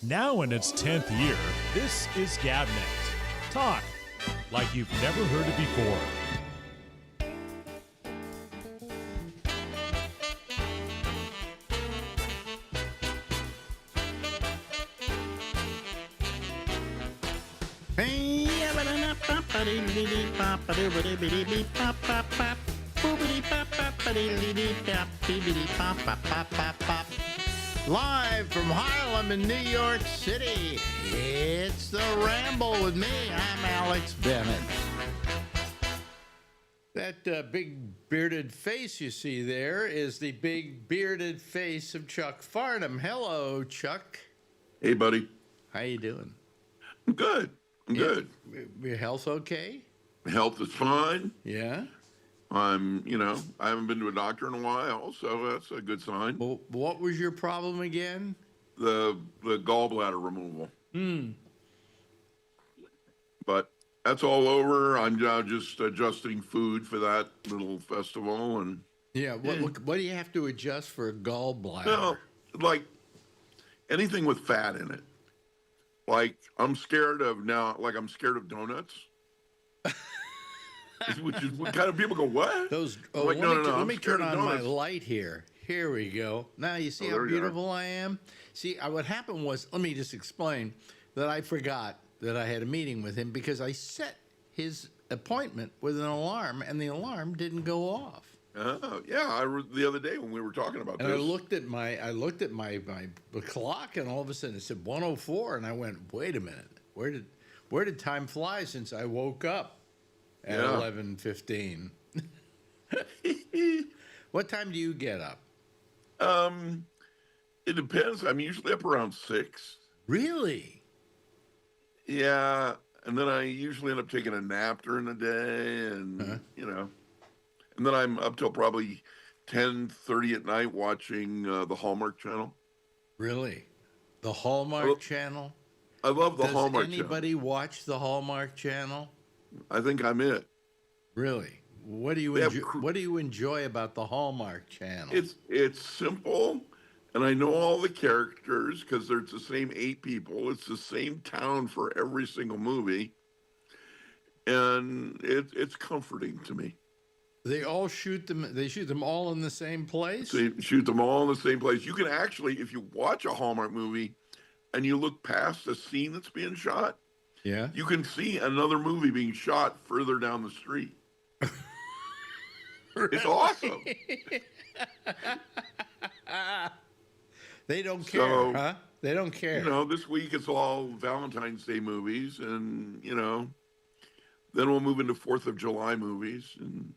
Now in its 10th year, this is Gabnet. Talk like you've never heard it before. Live from Harlem in New York City, it's the Ramble with me. I'm Alex Bennett. That big bearded face you see there is the big bearded face of Chuck Farnham. Hello, Chuck. Hey, buddy. How you doing? I'm good. I'm good. Your health okay? Health is fine. Yeah? I haven't been to a doctor in a while, so that's a good sign. Well, what was your problem again? The gallbladder removal. But that's all over. I'm now just adjusting food for that little festival. And Yeah, what do you have to adjust for a gallbladder? well, like anything with fat in it. Like I'm scared of donuts. Which is what kind of people go, what? Let me turn on my light here. Here we go. Now you see how beautiful I am? See, what happened was, let me just explain that I forgot that I had a meeting with him because I set his appointment with an alarm and the alarm didn't go off. Oh, yeah, the other day when we were talking about And this. I looked at my clock and all of a sudden it said 1:04 and I went, wait a minute. Where did time fly since I woke up? At 11:15. What time do you get up? It depends. I'm usually up around 6. Really? Yeah, and then I usually end up taking a nap during the day, and and then I'm up till probably 10:30 at night watching the Hallmark Channel. Really? The Hallmark Channel? I love the Hallmark Channel. Does anybody watch the Hallmark Channel? I think I'm it. Really? What do you enjoy about the Hallmark Channel? It's simple, and I know all the characters because it's the same 8 people. It's the same town for every single movie, and it's comforting to me. They all shoot them. They shoot them all in the same place. They shoot them all in the same place. You can actually, if you watch a Hallmark movie, and you look past the scene that's being shot. Yeah. You can see another movie being shot further down the street. It's awesome. They don't care, huh? They don't care. This week it's all Valentine's Day movies, and then we'll move into 4th of July movies. And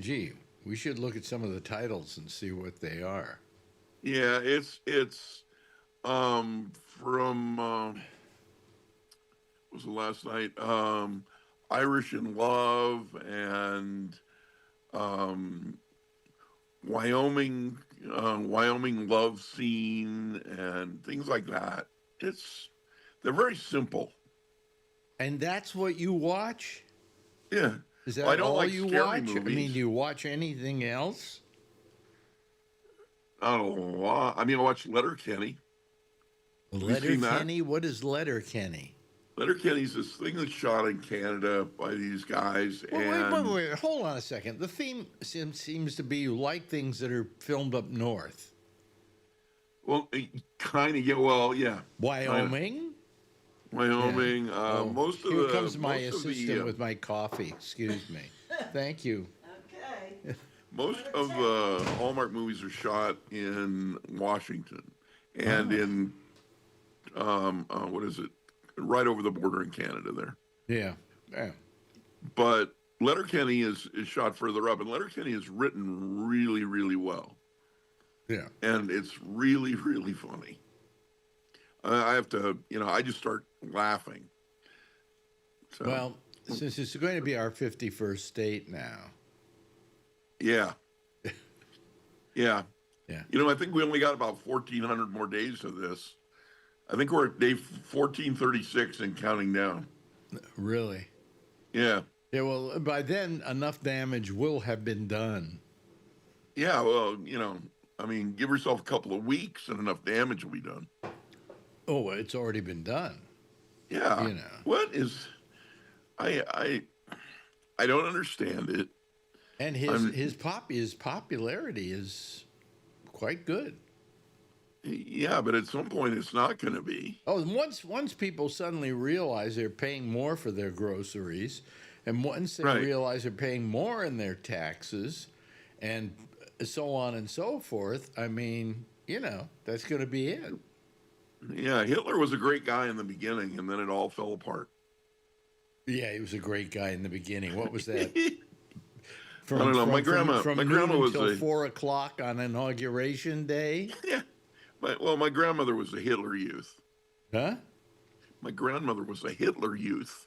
gee, we should look at some of the titles and see what they are. Yeah, it's from what was the last night? Irish in Love and Wyoming love scene and things like that. They're very simple. And that's what you watch? Yeah. Is that I don't all like you scary watch? movies. I mean, do you watch anything else? Not a lot. I mean, I watch Letterkenny. Letterkenny? What is Letterkenny? Letterkenny's this thing that's shot in Canada by these guys. Wait. Hold on a second. The theme seems to be you like things that are filmed up north. Well, kind of, yeah. Well, yeah. Wyoming? Wyoming. Yeah. Most of Here the... comes my assistant with my coffee. Excuse me. Thank you. Okay. Most of the Hallmark movies are shot in Washington and in, what is it? Right over the border in Canada there. Yeah. But Letterkenny is shot further up, and Letterkenny is written really, really well. Yeah. And it's really, really funny. I have to, I just start laughing. So, Well, since it's going to be our 51st state now. Yeah. Yeah. Yeah. I think we only got about 1,400 more days of this. I think we're at day 1436 and counting down. Really? Yeah. Yeah, well, by then, enough damage will have been done. Yeah, well, give yourself a couple of weeks and enough damage will be done. Oh, it's already been done. Yeah. You know. What is I don't understand it. And his popularity is quite good. Yeah, but at some point it's not going to be. Oh, and once people suddenly realize they're paying more for their groceries, and once they Right. realize they're paying more in their taxes, and so on and so forth, I mean, that's going to be it. Yeah, Hitler was a great guy in the beginning, and then it all fell apart. Yeah, he was a great guy in the beginning. What was that? I From don't know. from My noon grandma was until 4 o'clock on Inauguration Day. yeah. My grandmother was a Hitler Youth. Huh? My grandmother was a Hitler Youth.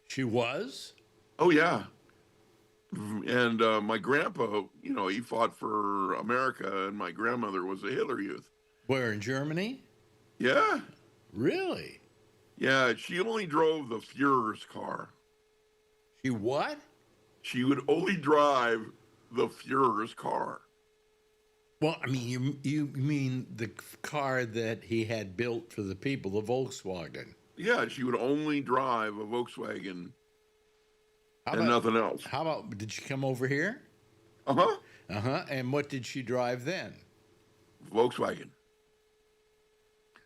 She was? Oh yeah. And my grandpa, he fought for America, and my grandmother was a Hitler Youth. Where, in Germany? Yeah. Really? Yeah, she only drove the Fuhrer's car. She what? She would only drive the Fuhrer's car. Well, I mean, you mean the car that he had built for the people, the Volkswagen. Yeah, she would only drive a Volkswagen and nothing else. How about, did she come over here? Uh-huh. Uh-huh. And what did she drive then? Volkswagen.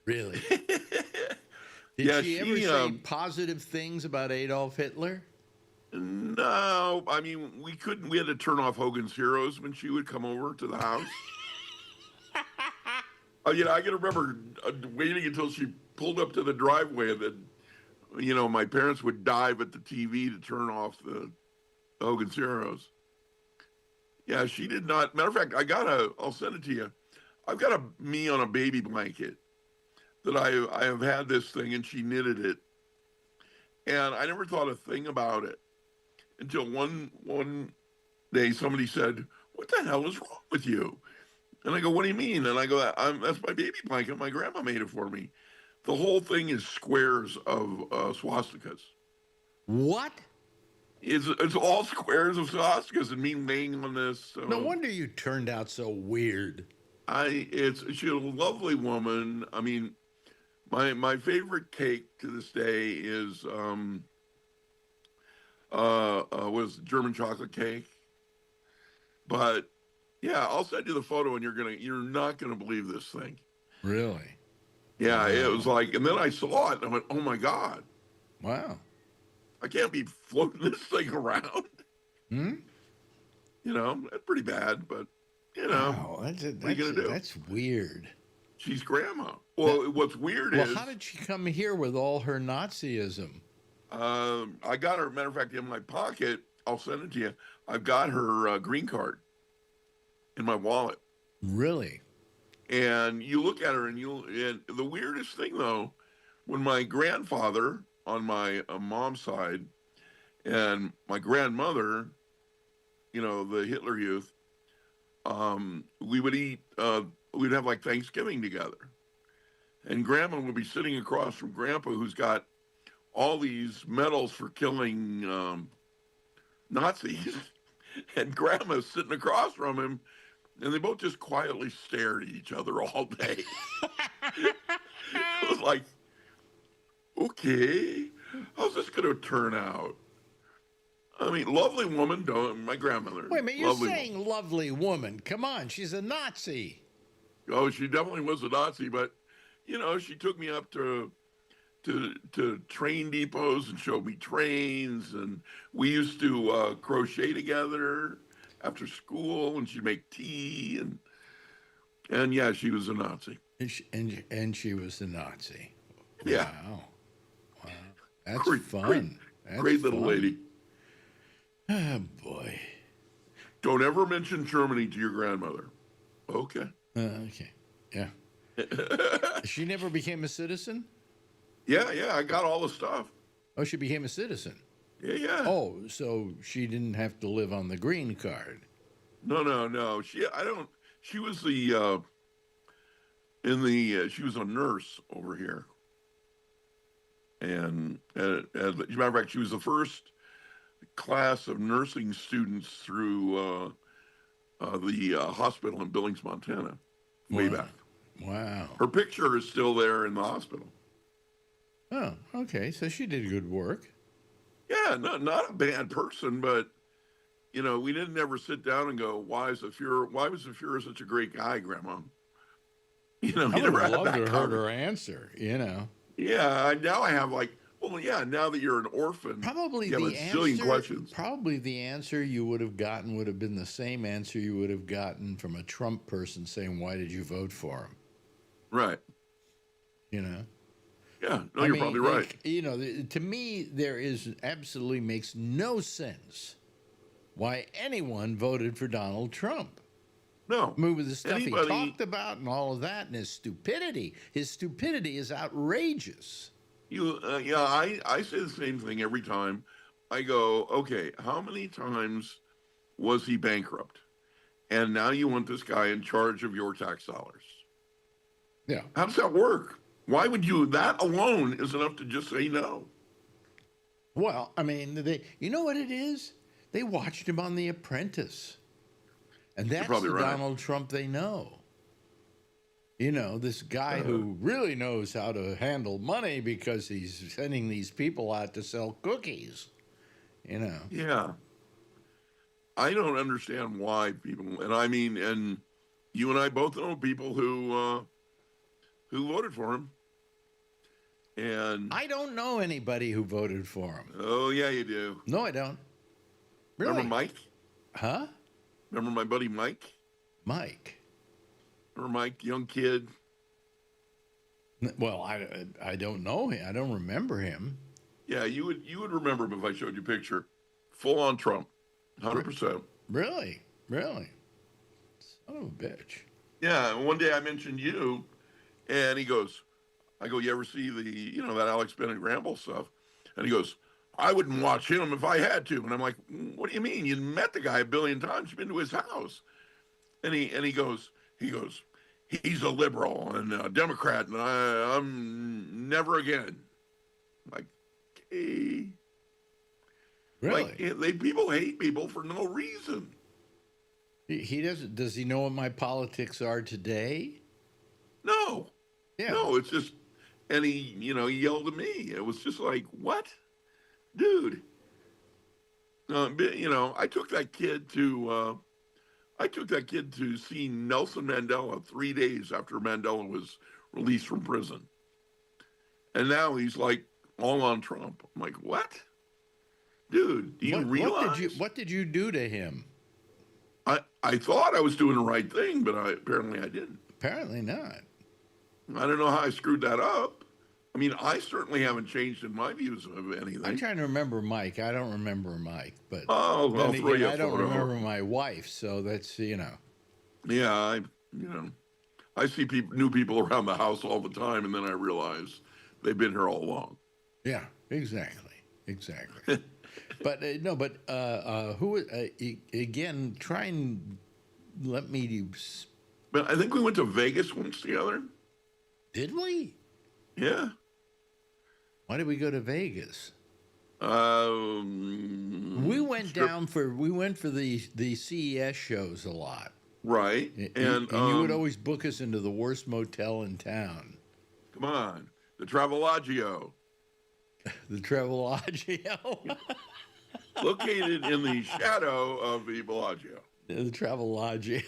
Really? Did she ever say positive things about Adolf Hitler? No, I mean, we couldn't. We had to turn off Hogan's Heroes when she would come over to the house. I can remember waiting until she pulled up to the driveway, and then, my parents would dive at the TV to turn off the Hogan's Heroes. Yeah, she did not. Matter of fact, I'll send it to you. I've got me on a baby blanket that I have had this thing, and she knitted it. And I never thought a thing about it until one day somebody said, "What the hell is wrong with you?" And I go, "What do you mean?" And I go, "That's my baby blanket. My grandma made it for me." The whole thing is squares of swastikas. What? It's all squares of swastikas and me laying on this. No wonder you turned out so weird. She's a lovely woman. I mean, my favorite cake to this day is was German chocolate cake. But yeah, I'll send you the photo, and you're not gonna believe this thing. Really? Yeah, wow. It was like, and then I saw it, and I went, "Oh my God! Wow! I can't be floating this thing around." That's pretty bad, but wow, what are you gonna do? That's weird. She's grandma. Well, what's weird is, how did she come here with all her Nazism? I got her. Matter of fact, in my pocket, I'll send it to you. I've got her green card in my wallet. Really? And you look at her, and the weirdest thing though, when my grandfather on my mom's side and my grandmother, the Hitler Youth, we would eat. We'd have like Thanksgiving together, and Grandma would be sitting across from Grandpa, who's got all these medals for killing Nazis, and Grandma's sitting across from him, and they both just quietly stared at each other all day. It was like, okay, how's this going to turn out? I mean, lovely woman, my grandmother. Wait a minute, you're saying lovely woman. Come on, she's a Nazi. Oh, she definitely was a Nazi, but, she took me up to train depots and showed me trains, and we used to crochet together after school, and she'd make tea, and yeah, she was a Nazi. And she was a Nazi. Yeah. Wow. That's fun. Great little lady. Oh, boy. Don't ever mention Germany to your grandmother. Okay. Okay. Yeah. She never became a citizen? Yeah, I got all the stuff. Oh, she became a citizen? Yeah. Oh, so she didn't have to live on the green card. No. She was she was a nurse over here. And as a matter of fact, she was the first class of nursing students through the hospital in Billings, Montana, way back. Wow. Her picture is still there in the hospital. Oh, okay. So she did good work. Yeah, not a bad person, but we didn't ever sit down and go, why was the Fuhrer such a great guy, Grandma? I you would never have had loved to that have heard her answer, Yeah, now I have now that you're an orphan, Probably you have the a zillion answer. questions. Probably the answer you would have gotten would have been the same answer you would have gotten from a Trump person saying, "Why did you vote for him?" Right. Yeah, no, you're probably right. To me, there is absolutely makes no sense why anyone voted for Donald Trump. No. With the stuff he talked about and all of that, and his stupidity. His stupidity is outrageous. I say the same thing every time. I go, okay, how many times was he bankrupt? And now you want this guy in charge of your tax dollars. Yeah. How does that work? Why would that alone is enough to just say no? Well, I mean, you know what it is? They watched him on The Apprentice. And that's the right. Donald Trump they know. This guy who really knows how to handle money because he's sending these people out to sell cookies. Yeah. I don't understand why people, and you and I both know people who voted for him. And I don't know anybody who voted for him. Oh, yeah, you do. No, I don't. Really? Remember Mike? Huh? Remember my buddy Mike? Mike. Remember Mike, young kid? Well, I don't know him. I don't remember him. Yeah, you would remember him if I showed you a picture. Full on Trump. 100%. Really? Son of a bitch. Yeah, one day I mentioned you, and he goes, I go, you ever see that Alex Bennett Ramble stuff? And he goes, I wouldn't watch him if I had to. And I'm like, what do you mean? You met the guy a billion times. You've been to his house. And he goes, he's a liberal and a Democrat, and I'm never again. I'm like, hey. Really? People hate people for no reason. He doesn't. Does he know what my politics are today? No. Yeah. No, it's just, and he yelled at me. It was just like, what? Dude. I took that kid to see Nelson Mandela 3 days after Mandela was released from prison. And now he's like all on Trump. I'm like, what? Dude, do you realize? What did you do to him? I thought I was doing the right thing, but apparently I didn't. Apparently not. I don't know how I screwed that up. I mean, I certainly haven't changed in my views of anything. I'm trying to remember Mike. I don't remember Mike, but I'll throw you a I don't photo. remember my wife, so that's Yeah, I see new people around the house all the time, and then I realize they've been here all along. Yeah, exactly. But who again? Try and let me. But I think we went to Vegas once together. Did we? Yeah. Why did we go to Vegas? We went for the CES shows a lot. Right. And you would always book us into the worst motel in town. Come on. The Travelodgio. The Travelodgio. Located in the shadow of the Bellagio. The Travelodgio.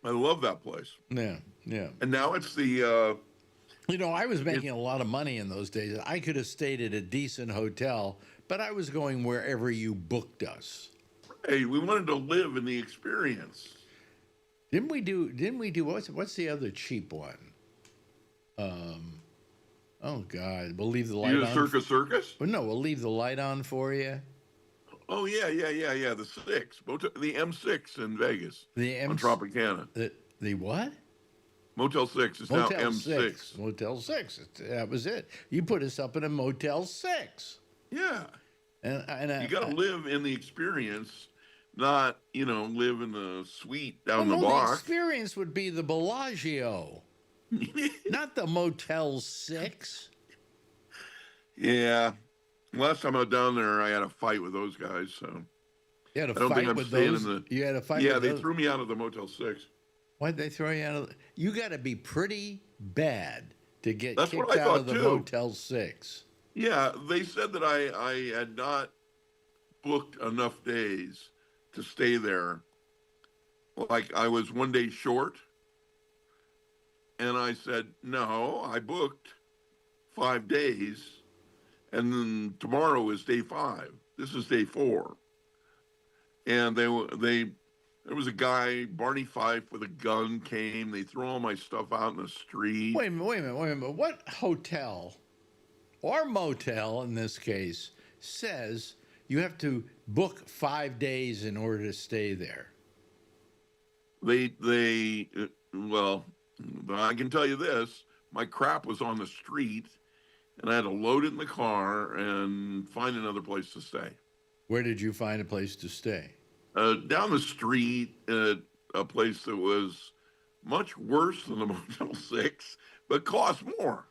I love that place. Yeah. And now it's the... I was making a lot of money in those days. I could have stayed at a decent hotel, but I was going wherever you booked us. Hey, we wanted to live in the experience. Didn't we do what's the other cheap one? Oh God, we'll leave the light on. Circus? Well, no, we'll leave the light on for you. Oh yeah. The the M6 in Vegas. On Tropicana. The what? Motel 6 is now M6. Motel 6. That was it. You put us up in a Motel 6. Yeah. And you got to live in the experience, not live in the suite down the block. The experience would be the Bellagio. Not the Motel 6. Yeah. Last time I was down there, I had a fight with those guys. So you had a fight with those? You had a fight with those? Yeah, they threw me out of the Motel 6. Why'd they throw you out of? You got to be pretty bad to get That's what kicked I out of thought the too. Motel 6. Yeah, they said that I had not booked enough days to stay there. Like I was one day short. And I said, no, I booked 5 days. And then tomorrow is day 5. This is day 4. And there was a guy, Barney Fife, with a gun came. They threw all my stuff out in the street. Wait a minute. What hotel or motel in this case says you have to book 5 days in order to stay there? Well, I can tell you this: my crap was on the street, and I had to load it in the car and find another place to stay. Where did you find a place to stay? Down the street at a place that was much worse than the Motel 6, but cost more.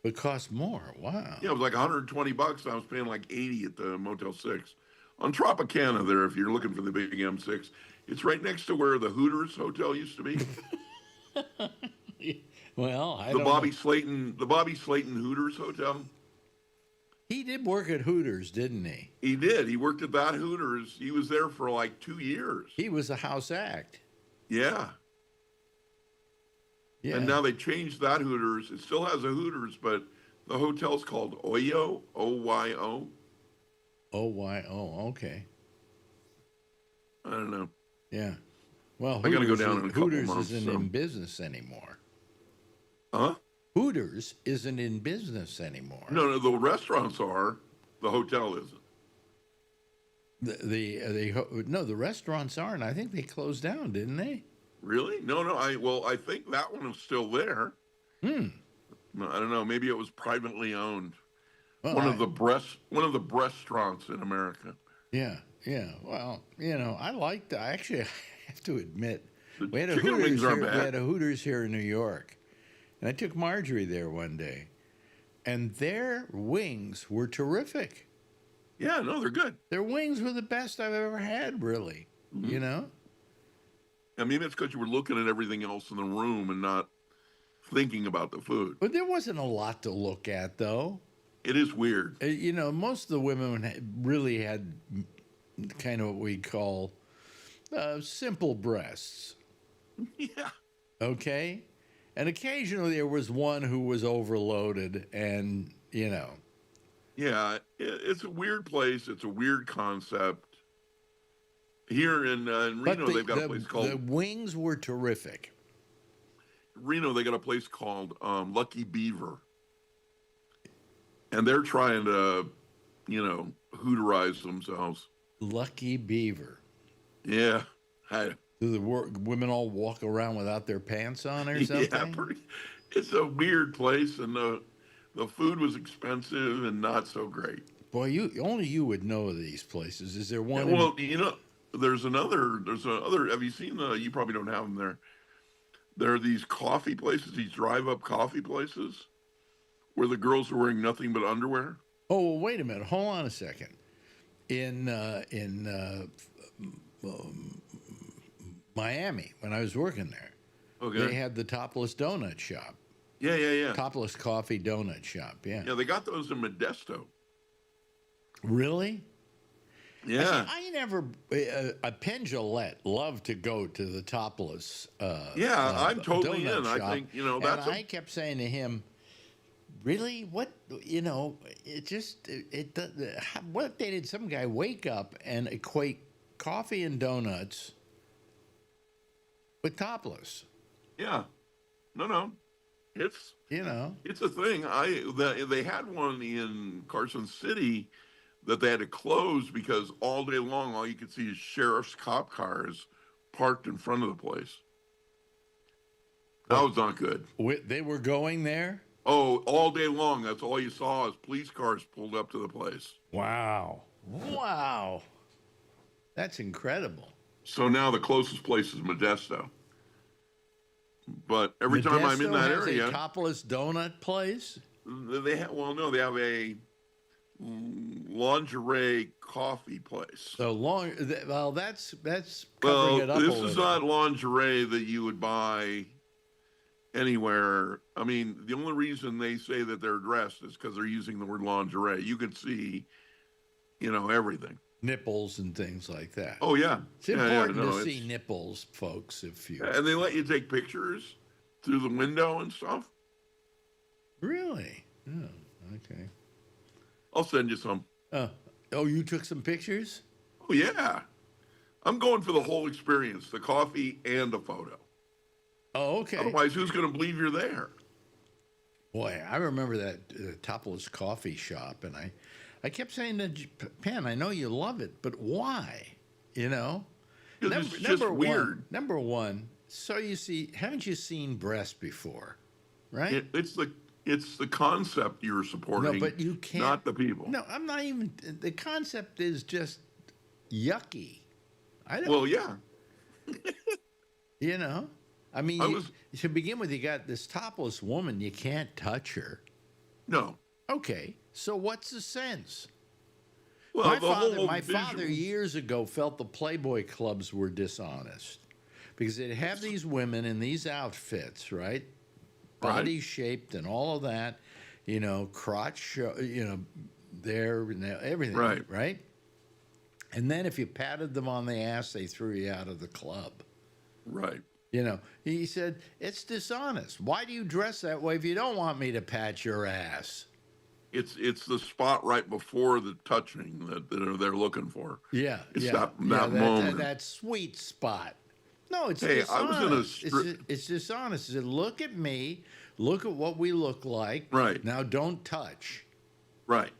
It cost more. Wow. Yeah, it was like $120. I was paying like 80 at the Motel 6 on Tropicana. There, if you're looking for the big M6, it's right next to where the Hooters Hotel used to be. Well, the Bobby Slayton Hooters Hotel. He did work at Hooters, didn't he? He did. He worked at that Hooters. He was there for like 2 years. He was a house act. Yeah. Yeah. And now they changed that Hooters. It still has a Hooters, but the hotel's called Oyo, O-Y-O. O-Y-O, okay. I don't know. Yeah. Well, I got to go down in a couple Hooters months. isn't in business anymore. Huh? Hooters isn't in business anymore. No, the restaurants are. The hotel isn't. The restaurants aren't. I think they closed down, didn't they? Really? No. I think that one is still there. I don't know. Maybe it was privately owned. Well, one of the restaurants in America. Yeah. Well, I liked. I actually have to admit, we had a chicken Hooters wings here. aren't We bad. had a Hooters here in New York, and I took Marjorie there one day, and their wings were terrific. Yeah, no, they're good. Their wings were the best I've ever had. Really, I mean, it's because you were looking at everything else in the room and not thinking about the food. But there wasn't a lot to look at, though. It is weird. Most of the women really had kind of what we call simple breasts. Yeah. Okay? And occasionally there was one who was overloaded and, Yeah, it's a weird place. It's a weird concept. Here in Reno, they've got a place called... The wings were terrific. Reno, they got a place called Lucky Beaver. And they're trying to, Hooterize themselves. Lucky Beaver. Yeah. Do the women all walk around without their pants on or something? Yeah, it's a weird place, and the food was expensive and not so great. Boy, only you would know of these places. Is there one? Yeah, well, there's another. Have you seen you probably don't have them there. There are these coffee places, these drive-up coffee places, where the girls are wearing nothing but underwear. Oh, well, wait a minute. Hold on a second. In Miami, when I was working there, they had the Topless Donut Shop. Yeah. Topless Coffee Donut Shop, yeah. Yeah, they got those in Modesto. Really? Yeah. I never, Penn Jillette loved to go to the Topless I'm totally donut in. shop. I think, And I kept saying to him, really? What, what day did some guy wake up and equate coffee and donuts with topless? Yeah. No. It's it's a thing. They had one in Carson City that they had to close because all day long all you could see is sheriff's cop cars parked in front of the place. That was not good. They were going there? Oh, all day long. That's all you saw is police cars pulled up to the place. Wow. That's incredible. So now the closest place is Modesto. But every time I'm in that area, a topless donut place. they have a lingerie coffee place. So long. Well, that's covering it up a this little. is not lingerie that you would buy anywhere. I mean, the only reason they say that they're dressed is because they're using the word lingerie. You could see, everything. Nipples and things like that. Oh yeah, it's important to see nipples, folks. If you and they let you take pictures through the window and stuff. Really? Oh, okay. I'll send you some. You took some pictures? Oh yeah, I'm going for the whole experience: the coffee and the photo. Oh, okay. Otherwise, who's going to believe you're there? Boy, I remember that topless coffee shop, and I kept saying to Penn, I know you love it, but why? It's just weird. Number one, so haven't you seen breasts before, right? It's the concept you're supporting. No, but you can't. Not the people. No, I'm not even. The concept is just yucky. Well, yeah. I mean, to begin with, you got this topless woman. You can't touch her. No. Okay, so what's the sense? Well, my father years ago felt the Playboy clubs were dishonest because they'd have these women in these outfits, right? Body shaped and all of that, crotch, there and everything, right? And then if you patted them on the ass, they threw you out of the club. Right. He said, it's dishonest. Why do you dress that way if you don't want me to pat your ass? It's the spot right before the touching that they're looking for. Yeah. It's that moment. That sweet spot. No, it's dishonest. It's dishonest. He said, look at me. Look at what we look like. Right. Now don't touch. Right.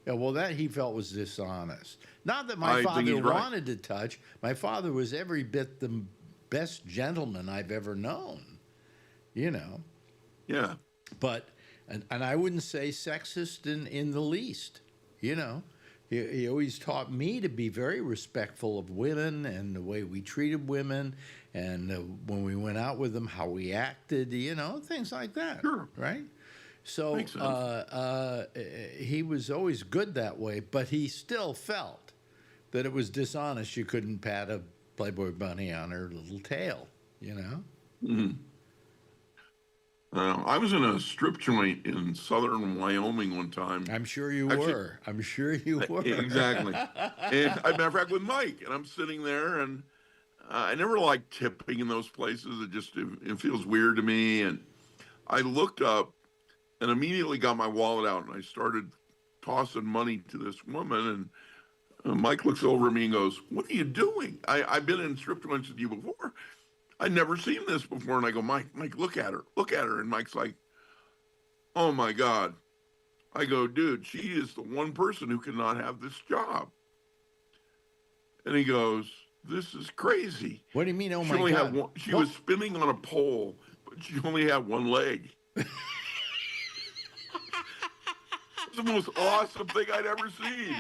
Yeah, well, that he felt was dishonest. Not that my father wanted to touch. My father was every bit the best gentleman I've ever known. Yeah. But, and I wouldn't say sexist in the least. He always taught me to be very respectful of women and the way we treated women and when we went out with them, how we acted, things like that. Sure. Right? So he was always good that way, but he still felt that it was dishonest. You couldn't pat a Playboy bunny on her little tail, Mm-hmm. I was in a strip joint in southern Wyoming one time. I'm sure you were. Exactly. And as a matter of fact, with Mike, and I'm sitting there, and I never liked tipping in those places. It feels weird to me. And I looked up and immediately got my wallet out, and I started tossing money to this woman. And Mike looks over at me and goes, "What are you doing? I've been in strip joints with you before. I'd never seen this before." And I go, Mike, look at her. And Mike's like, "Oh my God." I go, "Dude, she is the one person who cannot have this job." And he goes, "This is crazy." What do you mean, oh my God? She was spinning on a pole, but she only had one leg. It's the most awesome thing I'd ever seen.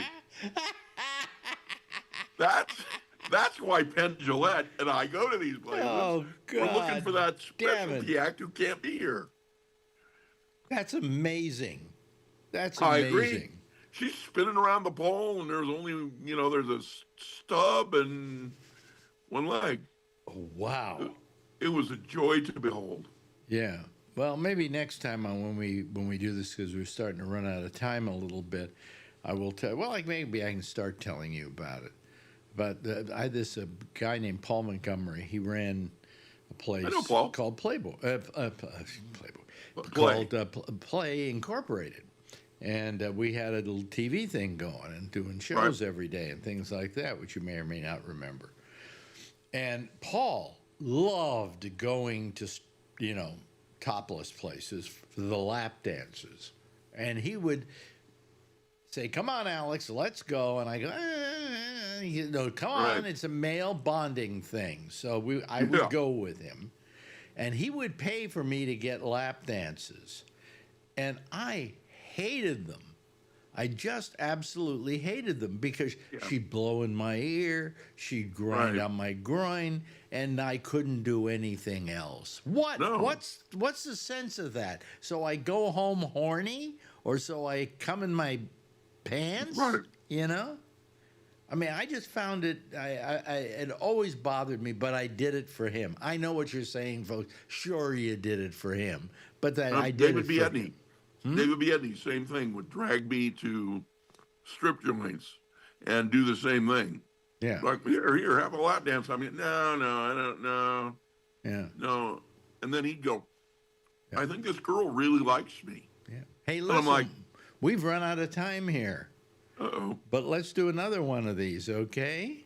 That's why Penn Jillette and I go to these places. Oh, God. We're looking for that specialty act who can't be here. That's amazing. That's I amazing. agree. She's spinning around the pole, and there's only, there's a stub and one leg. Oh, wow. It was a joy to behold. Yeah. Well, maybe next time when we do this, because we're starting to run out of time a little bit, I will tell. Well, maybe I can start telling you about it. But I had this guy named Paul Montgomery. He ran a place called Playboy. Called Play Incorporated. And we had a little TV thing going and doing shows every day and things like that, which you may or may not remember. And Paul loved going to, topless places for the lap dances. And he would say, "Come on, Alex, let's go." And I go, "Come on, it's a male bonding thing." So I would go with him. And he would pay for me to get lap dances. And I hated them. I just absolutely hated them because she'd blow in my ear, she'd grind on my groin, and I couldn't do anything else. What? No. What's the sense of that? So I go home horny, or so I come in my pants? Right. You know? I mean, I just found it, it always bothered me, but I did it for him. I know what you're saying, folks. Sure, you did it for him, but that I did David it for him. David Biedny, same thing, would drag me to strip joints and do the same thing. Yeah. Like, here, have a lap dance. I mean, no, I don't know. Yeah. No. And then he'd go, I think this girl really likes me. Yeah. Hey, And listen, I'm like, we've run out of time here, uh-oh. but let's do another one of these, okay?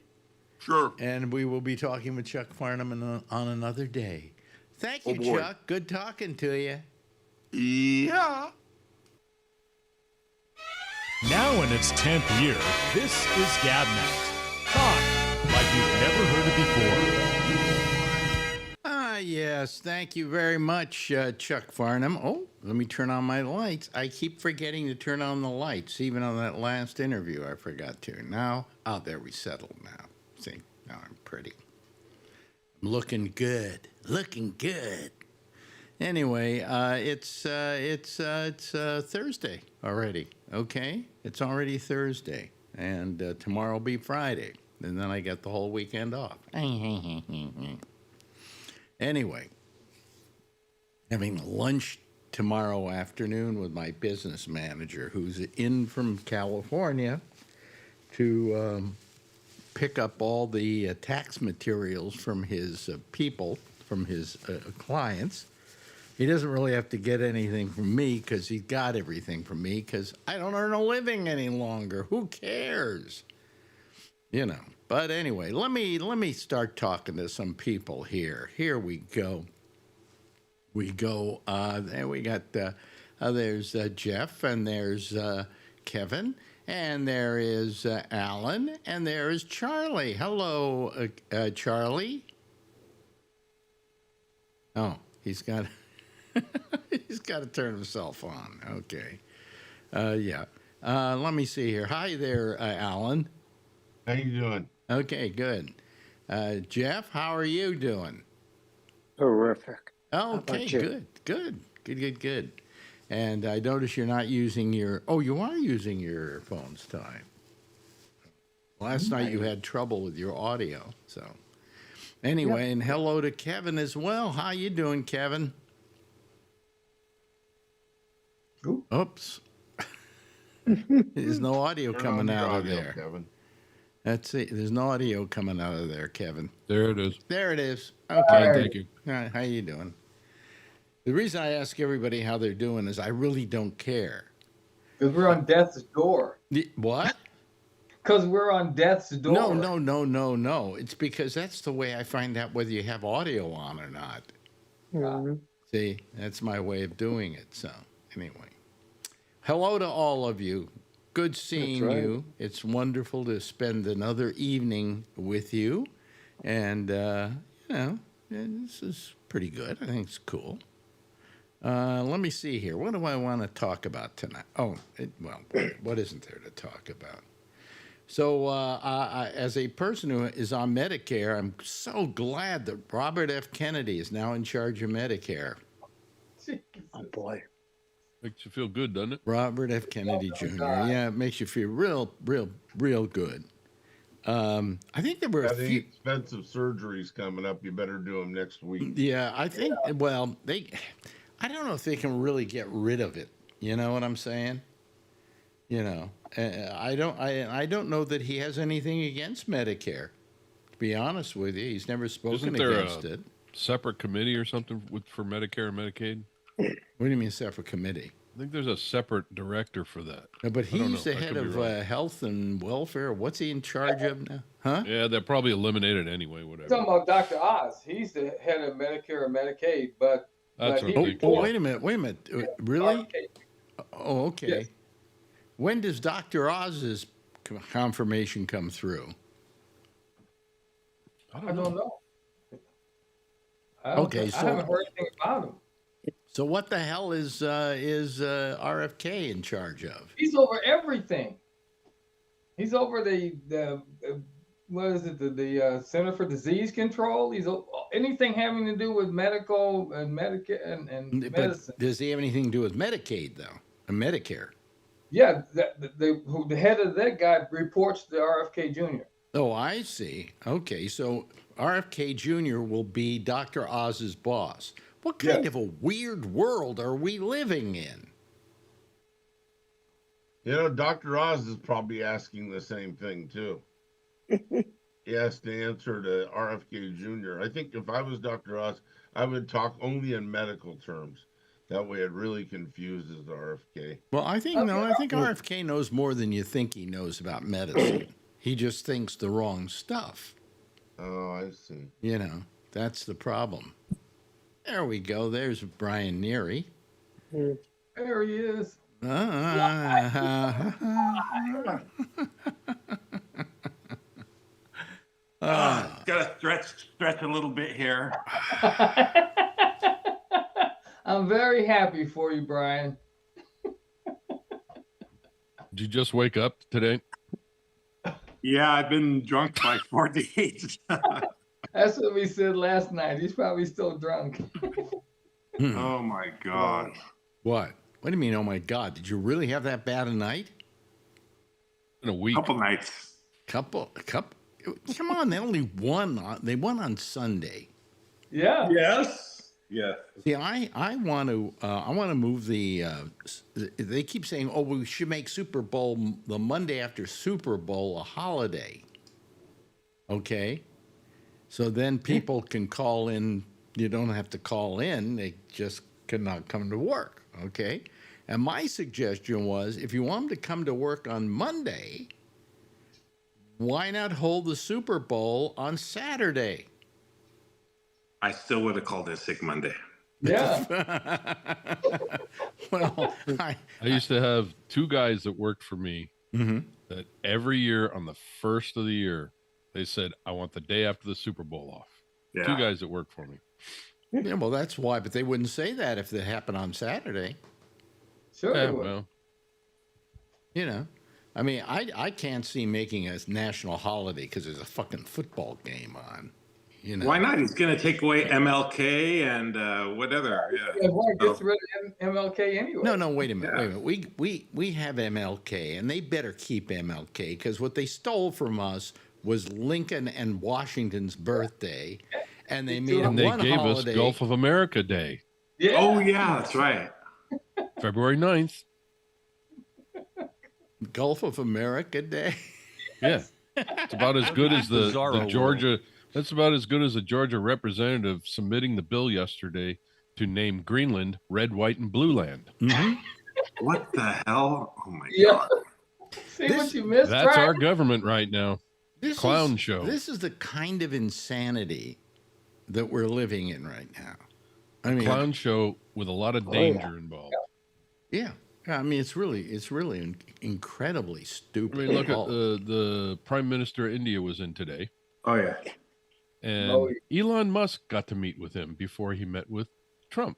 Sure. And we will be talking with Chuck Farnham on another day. Thank you, boy. Chuck. Good talking to you. Yeah. Now in its 10th year, this is GabNet. Talk like you've never heard it before. Yes. Thank you very much, Chuck Farnham. Oh, let me turn on my lights. I keep forgetting to turn on the lights. Even on that last interview, I forgot to. Now, there we settled now. See, now I'm pretty. I'm looking good. Looking good. Anyway, it's Thursday already. Okay, it's already Thursday, and tomorrow will be Friday, and then I get the whole weekend off. Anyway, having lunch tomorrow afternoon with my business manager, who's in from California to pick up all the tax materials from his people, from his clients. He doesn't really have to get anything from me because he's got everything from me because I don't earn a living any longer. Who cares? You know. But anyway, let me start talking to some people here. Here we go. There we got, there's Jeff, and there's Kevin, and there is Alan, and there is Charlie. Hello, Charlie. Oh, he's got he's got to turn himself on. Okay. Yeah. Let me see here. Hi there, Alan. How you doing? Okay, good. Jeff, how are you doing? Horrific. Okay, good. And I notice you're not using your... Oh, you are using your earphones, Ty. Last night you had trouble with your audio, so... Anyway, and hello to Kevin as well. How you doing, Kevin? Oops. There's no audio coming out of there. Kevin. That's it. There's no audio coming out of there, Kevin. There it is. There it is. Okay. Thank you. How you doing? The reason I ask everybody how they're doing is I really don't care. Because we're on death's door. What? Because we're on death's door. No. It's because that's the way I find out whether you have audio on or not. Mm-hmm. See, that's my way of doing it. So, anyway. Hello to all of you. Good seeing you. It's wonderful to spend another evening with you. And, this is pretty good. I think it's cool. Let me see here. What do I want to talk about tonight? What isn't there to talk about? So, as a person who is on Medicare, I'm so glad that Robert F. Kennedy is now in charge of Medicare. Oh, boy. Makes you feel good, doesn't it? Robert F. Kennedy Jr. Yeah, it makes you feel real good. I think there were a few expensive surgeries coming up. You better do them next week. Yeah, I think. Well, I don't know if they can really get rid of it. You know what I'm saying? You know, I don't know that he has anything against Medicare. To be honest with you, he's never spoken against it. Separate committee or something for Medicare and Medicaid? What do you mean separate committee? I think there's a separate director for that. No, but he's the head of health and welfare. What's he in charge of now? Huh? Yeah, they're probably eliminated anyway, whatever. Talking about Dr. Oz. He's the head of Medicare and Medicaid, but... That's but what wait a minute. Really? Oh, okay. Yes. When does Dr. Oz's confirmation come through? I don't know. I haven't heard anything about him. So what the hell is RFK in charge of? He's over everything. He's over the what is it? The Center for Disease Control. He's anything having to do with medical and medicine. Does he have anything to do with Medicaid though, and Medicare? Yeah, the head of that guy reports to RFK Jr. Oh, I see. Okay, so RFK Jr. will be Dr. Oz's boss. What kind of a weird world are we living in? You know, Dr. Oz is probably asking the same thing too. He has to answer to RFK Jr. I think if I was Dr. Oz, I would talk only in medical terms. That way it really confuses RFK. Well, I think RFK knows more than you think he knows about medicine. He just thinks the wrong stuff. Oh, I see. You know, that's the problem. There we go. There's Brian Neary. There he is. Gotta stretch a little bit here. I'm very happy for you, Brian. Did you just wake up today? Yeah, I've been drunk by 4 days. That's what we said last night. He's probably still drunk. Oh my God. What? What do you mean, oh my God? Did you really have that bad a night? In a week. Couple nights. Couple. Come on, they only won. They won on Sunday. Yeah. Yes. Yeah. See, I want to move the. They keep saying, oh, we should make Super Bowl the Monday after Super Bowl a holiday. Okay, so then people can call in. You don't have to call in. They just cannot come to work. Okay, and my suggestion was, if you want them to come to work on Monday, why not hold the Super Bowl on Saturday? I still would have called it Sick Monday. Yeah. Well, I used to have two guys that worked for me that every year on the first of the year, they said, I want the day after the Super Bowl off. Yeah. Two guys that worked for me. yeah, well, that's why. But they wouldn't say that if it happened on Saturday. Sure. Yeah, they would. well, You know, I mean, I can't see making a national holiday because there's a fucking football game on. You know, Why not? He's going to take away MLK and what other? Yeah. Everyone gets rid of MLK anyway. no, wait a minute. We have MLK, and they better keep MLK because what they stole from us was Lincoln and Washington's birthday, and they made and it they one gave holiday. us Gulf of America Day, Yeah. Oh, yeah, that's right. February 9th. Gulf of America Day. Yeah. It's about as good as the Georgia. That's about as good as a Georgia representative submitting the bill yesterday to name Greenland red, white, and blue land. What the hell? Oh, my Yeah. God. See what you missed, That's Brian? our government right now. Clown show. This is the kind of insanity that we're living in right now. I mean, Clown show with a lot of danger involved. yeah. I mean, it's really incredibly I stupid. mean, look at the Prime Minister of India was in today, Oh, yeah. and Elon Musk got to meet with him before he met with Trump.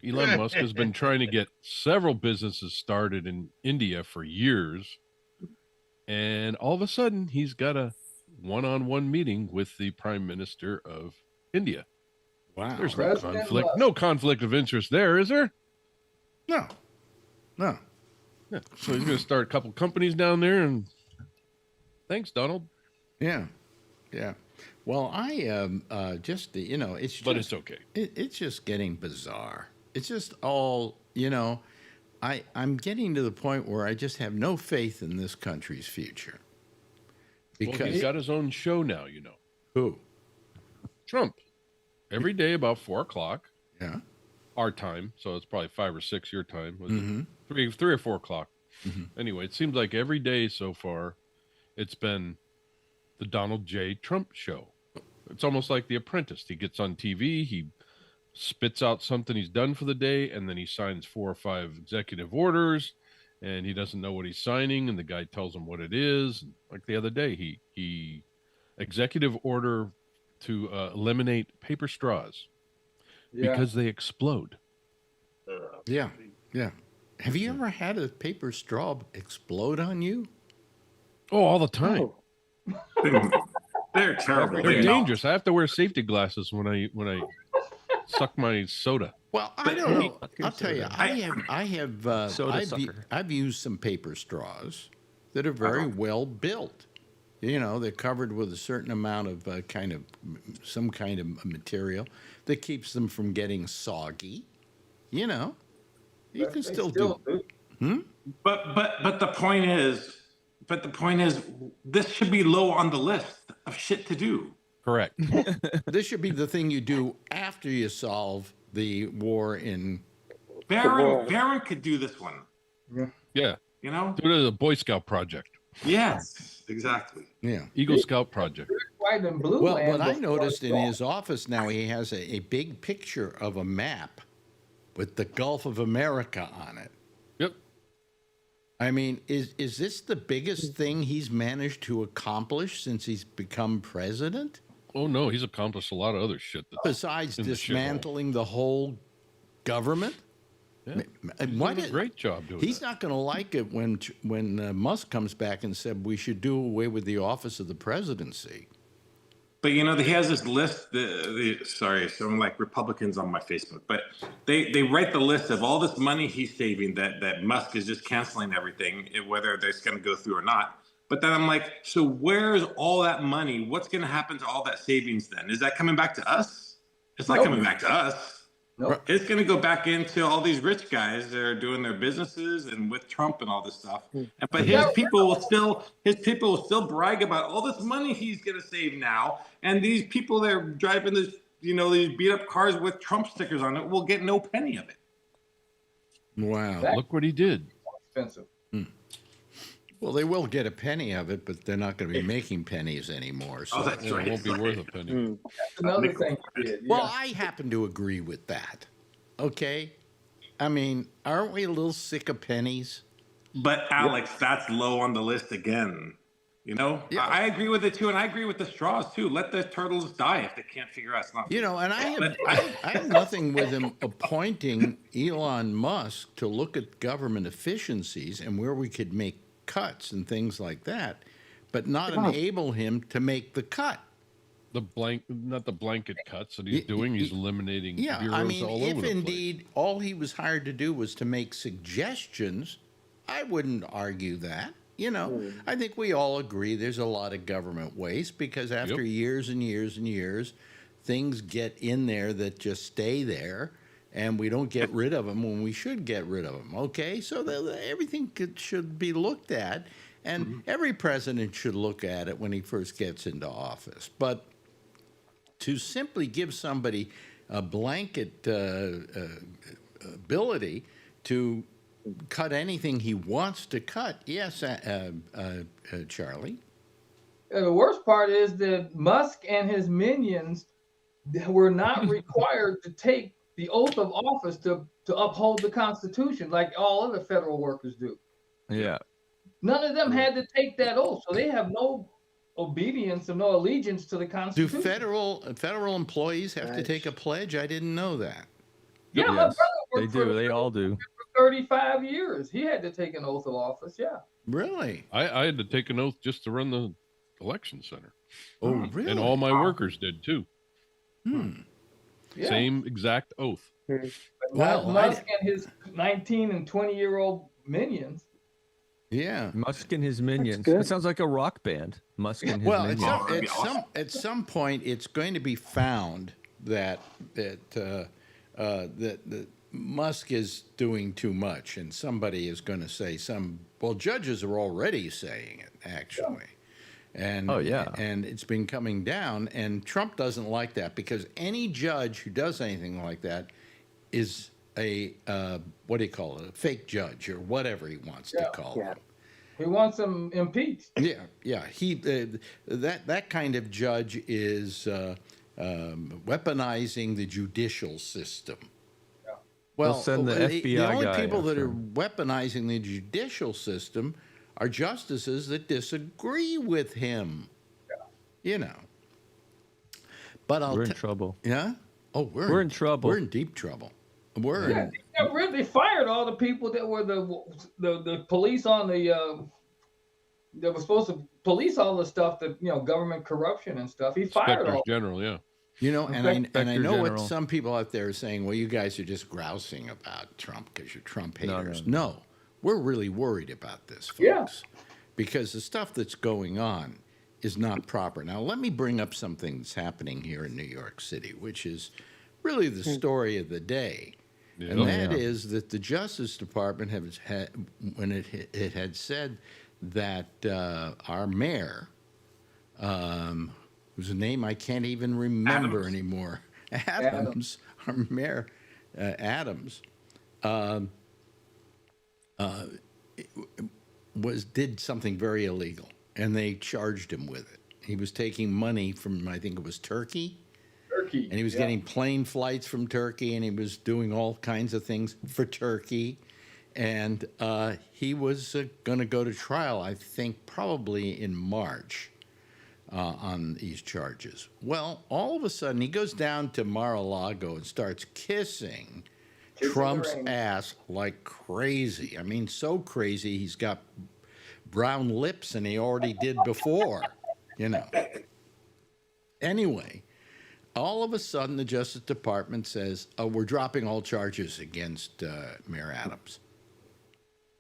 Elon Musk has been trying to get several businesses started in India for years, and all of a sudden he's got a one-on-one meeting with the Prime Minister of India. Wow. There's President no Musk. conflict of interest there, is there? No. Yeah. So he's going to start a couple companies down there, and thanks, Donald. Yeah. Well, I just it's just, But it's okay. It's just getting bizarre. It's just all I'm getting to the point where I just have no faith in this country's future. Because Well, he's got his own show now, you know. who? Trump. Every day about 4 o'clock, Yeah. our time. So it's probably 5 or 6 your time. Was it 3 or 4 o'clock? Anyway, it seems like every day so far, it's been the Donald J. Trump show. It's almost like The Apprentice. He gets on TV, he spits out something he's done for the day, and then he signs 4 or 5 executive orders, and he doesn't know what he's signing, and the guy tells him what it is. Like the other day, he executive order to eliminate paper straws because they explode. Yeah. Have you ever had a paper straw explode on you? Oh, all the time. They're terrible. They're dangerous. I have to wear safety glasses when I suck my soda. Well, I don't know. I'll tell you, Soda I've used some paper straws that are very well built. You know, they're covered with a certain amount of some kind of material that keeps them from getting soggy. You know, you can still do. But the point is, this should be low on the list of shit to do. Correct. This should be the thing you do after you solve the war in. Barron could do this one. Yeah. You know, Do it as a Boy Scout project. Yes, exactly. Yeah. Eagle Scout project. White and blue. Well, land what I before noticed it's in gone. his office now, he has a big picture of a map with the Gulf of America on it. Yep. I mean, is this the biggest thing he's managed to accomplish since he's become president? Oh no, he's accomplished a lot of other shit. Besides in the dismantling the whole government? Yeah. He's What doing a great job doing He's that. not going to like it when Musk comes back and said we should do away with the office of the presidency. But you know, he has this list. Sorry, some like Republicans on my Facebook, but they write the list of all this money he's saving that Musk is just canceling everything, whether it's going to go through or not. But then I'm like, so where's all that money? What's going to happen to all that savings then? Is that coming back to us? It's not coming back to us. Nope. It's going to go back into all these rich guys that are doing their businesses and with Trump and all this stuff. But his people will still brag about all this money he's going to save now. And these people that are driving these beat up cars with Trump stickers on it will get no penny of it. Wow. Look what he did. Expensive. Well, they will get a penny of it, but they're not going to be making pennies anymore. So. That's It right. won't be worth a penny. That's another thing he did. Yeah. Well, I happen to agree with that. Okay? I mean, aren't we a little sick of pennies? But Alex, that's low on the list again. You know, Yeah. I agree with it too, and I agree with the straws too. Let the turtles die if they can't figure out it's not. You know, and I have nothing with him appointing Elon Musk to look at government efficiencies and where we could make cuts and things like that, but not enable him to make the cut. Not the blanket cuts that he's doing. He's eliminating bureaus I mean, all over if the place. indeed all he was hired to do was to make suggestions, I wouldn't argue that. You know, I think we all agree there's a lot of government waste because after years and years and years, things get in there that just stay there, and we don't get rid of them when we should get rid of them. Okay, so everything should be looked at, and every president should look at it when he first gets into office. But to simply give somebody a blanket ability to cut anything he wants to cut, yes, Charlie. The worst part is that Musk and his minions were not required to take the oath of office to uphold the Constitution like all other federal workers do. Yeah. None of them had to take that oath, so they have no obedience or no allegiance to the Do Constitution. federal employees have to take a pledge? I didn't know that. Yeah, my Yes, brother they worked do. They all do. for 35 years. He had to take an oath of office, yeah. Really? I had to take an oath just to run the election center. Oh, really? And all my workers did too. Yeah. Same exact oath. But Well, not Musk and his 19 and 20-year-old minions. Yeah. Musk and his minions. good. It sounds like a rock band. Musk and his Well, minions. that'd be awesome. at some point, it's going to be found that Musk is doing too much, and somebody is going to say well, judges are already saying it, actually. And, Oh, yeah. And it's been coming down, and Trump doesn't like that because any judge who does anything like that is a, what do you call it, a fake judge or whatever he wants to call it. He wants them impeached. Yeah. He that kind of judge is weaponizing the judicial system. Well, They'll send the FBI the only guy people that after are him. weaponizing the judicial system are justices that disagree with him. You know. But We're in trouble. Yeah. Oh, We're in trouble. We're in deep trouble. We're Yeah, they fired all the people that were the police on that were supposed to police all the stuff that government corruption and stuff. He fired Inspectors all. General, yeah. You know, and I Inspector know what General. some people out there are saying. Well, you guys are just grousing about Trump because you're Trump No, haters. no. No, we're really worried about this, folks, Yeah. because the stuff that's going on is not proper. Now, let me bring up something that's happening here in New York City, which is really the story of the day. Yeah. And that is that the Justice Department had when it had said that our mayor, whose name I can't even remember Adams. anymore, Adams, our mayor, Adams, did something very illegal, and they charged him with it. He was taking money from, I think it was Turkey. Turkey. And he was getting plane flights from Turkey, and he was doing all kinds of things for Turkey. And he was going to go to trial, I think, probably in March on these charges. Well, all of a sudden, he goes down to Mar-a-Lago and starts kissing Trump's the ring. ass like crazy. I mean, so crazy, he's got brown lips, and he already did before, you know. Anyway, all of a sudden, the Justice Department says, oh, we're dropping all charges against Mayor Adams.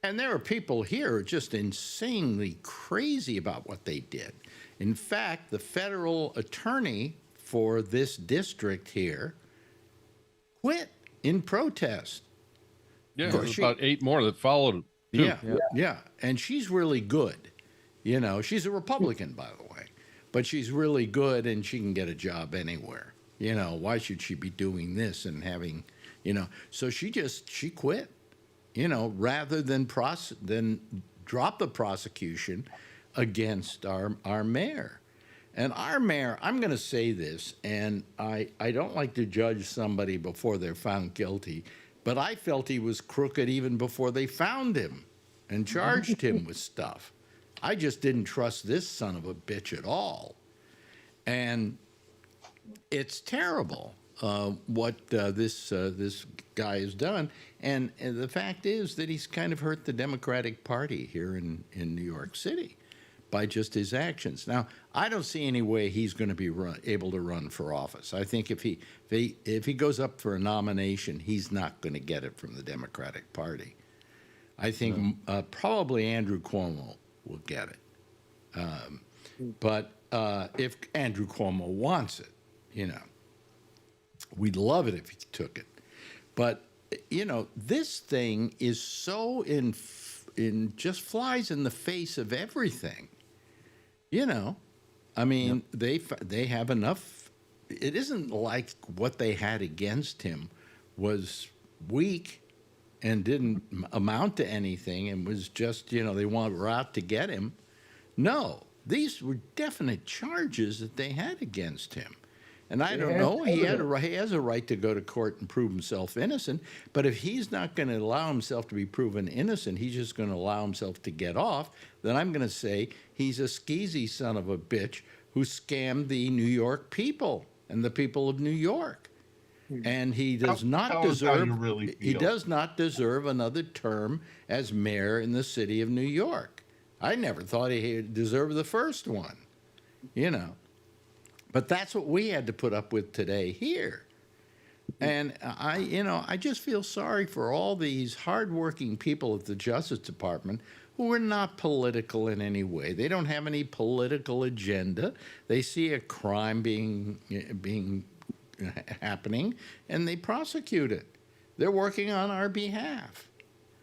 And there are people here just insanely crazy about what they did. In fact, the federal attorney for this district here quit in protest. Yeah, course, there's she- about 8 more that followed him. too. Yeah. And she's really good. You know, she's a Republican, by the way. But she's really good, and she can get a job anywhere. You know, why should she be doing this and having, you know? So she quit, you know, rather than drop the prosecution against our mayor. And our mayor, I'm going to say this, and I don't like to judge somebody before they're found guilty, but I felt he was crooked even before they found him and charged him with stuff. I just didn't trust this son of a bitch at all. And it's terrible what this guy has done. And the fact is that he's kind of hurt the Democratic Party here in New York City by just his actions. Now, I don't see any way he's going to be able to run for office. I think if he goes up for a nomination, he's not going to get it from the Democratic Party. I think probably Andrew Cuomo will get it. But if Andrew Cuomo wants it, you know, we'd love it if he took it. But, you know, this thing is so just flies in the face of everything. You know, I mean, they have enough. It isn't like what they had against him was weak and didn't amount to anything and was just, you know, were out to get him. No, these were definite charges that they had against him. And I don't know, he has a right to go to court and prove himself innocent, but if he's not going to allow himself to be proven innocent, he's just going to allow himself to get off, then I'm going to say he's a skeezy son of a bitch who scammed the New York people and the people of New York. And he does not deserve he does not deserve another term as mayor in the city of New York. I never thought he deserved the first one, you know. But that's what we had to put up with today here. And I just feel sorry for all these hardworking people at the Justice Department who are not political in any way. They don't have any political agenda. They see a crime being happening, and they prosecute it. They're working on our behalf.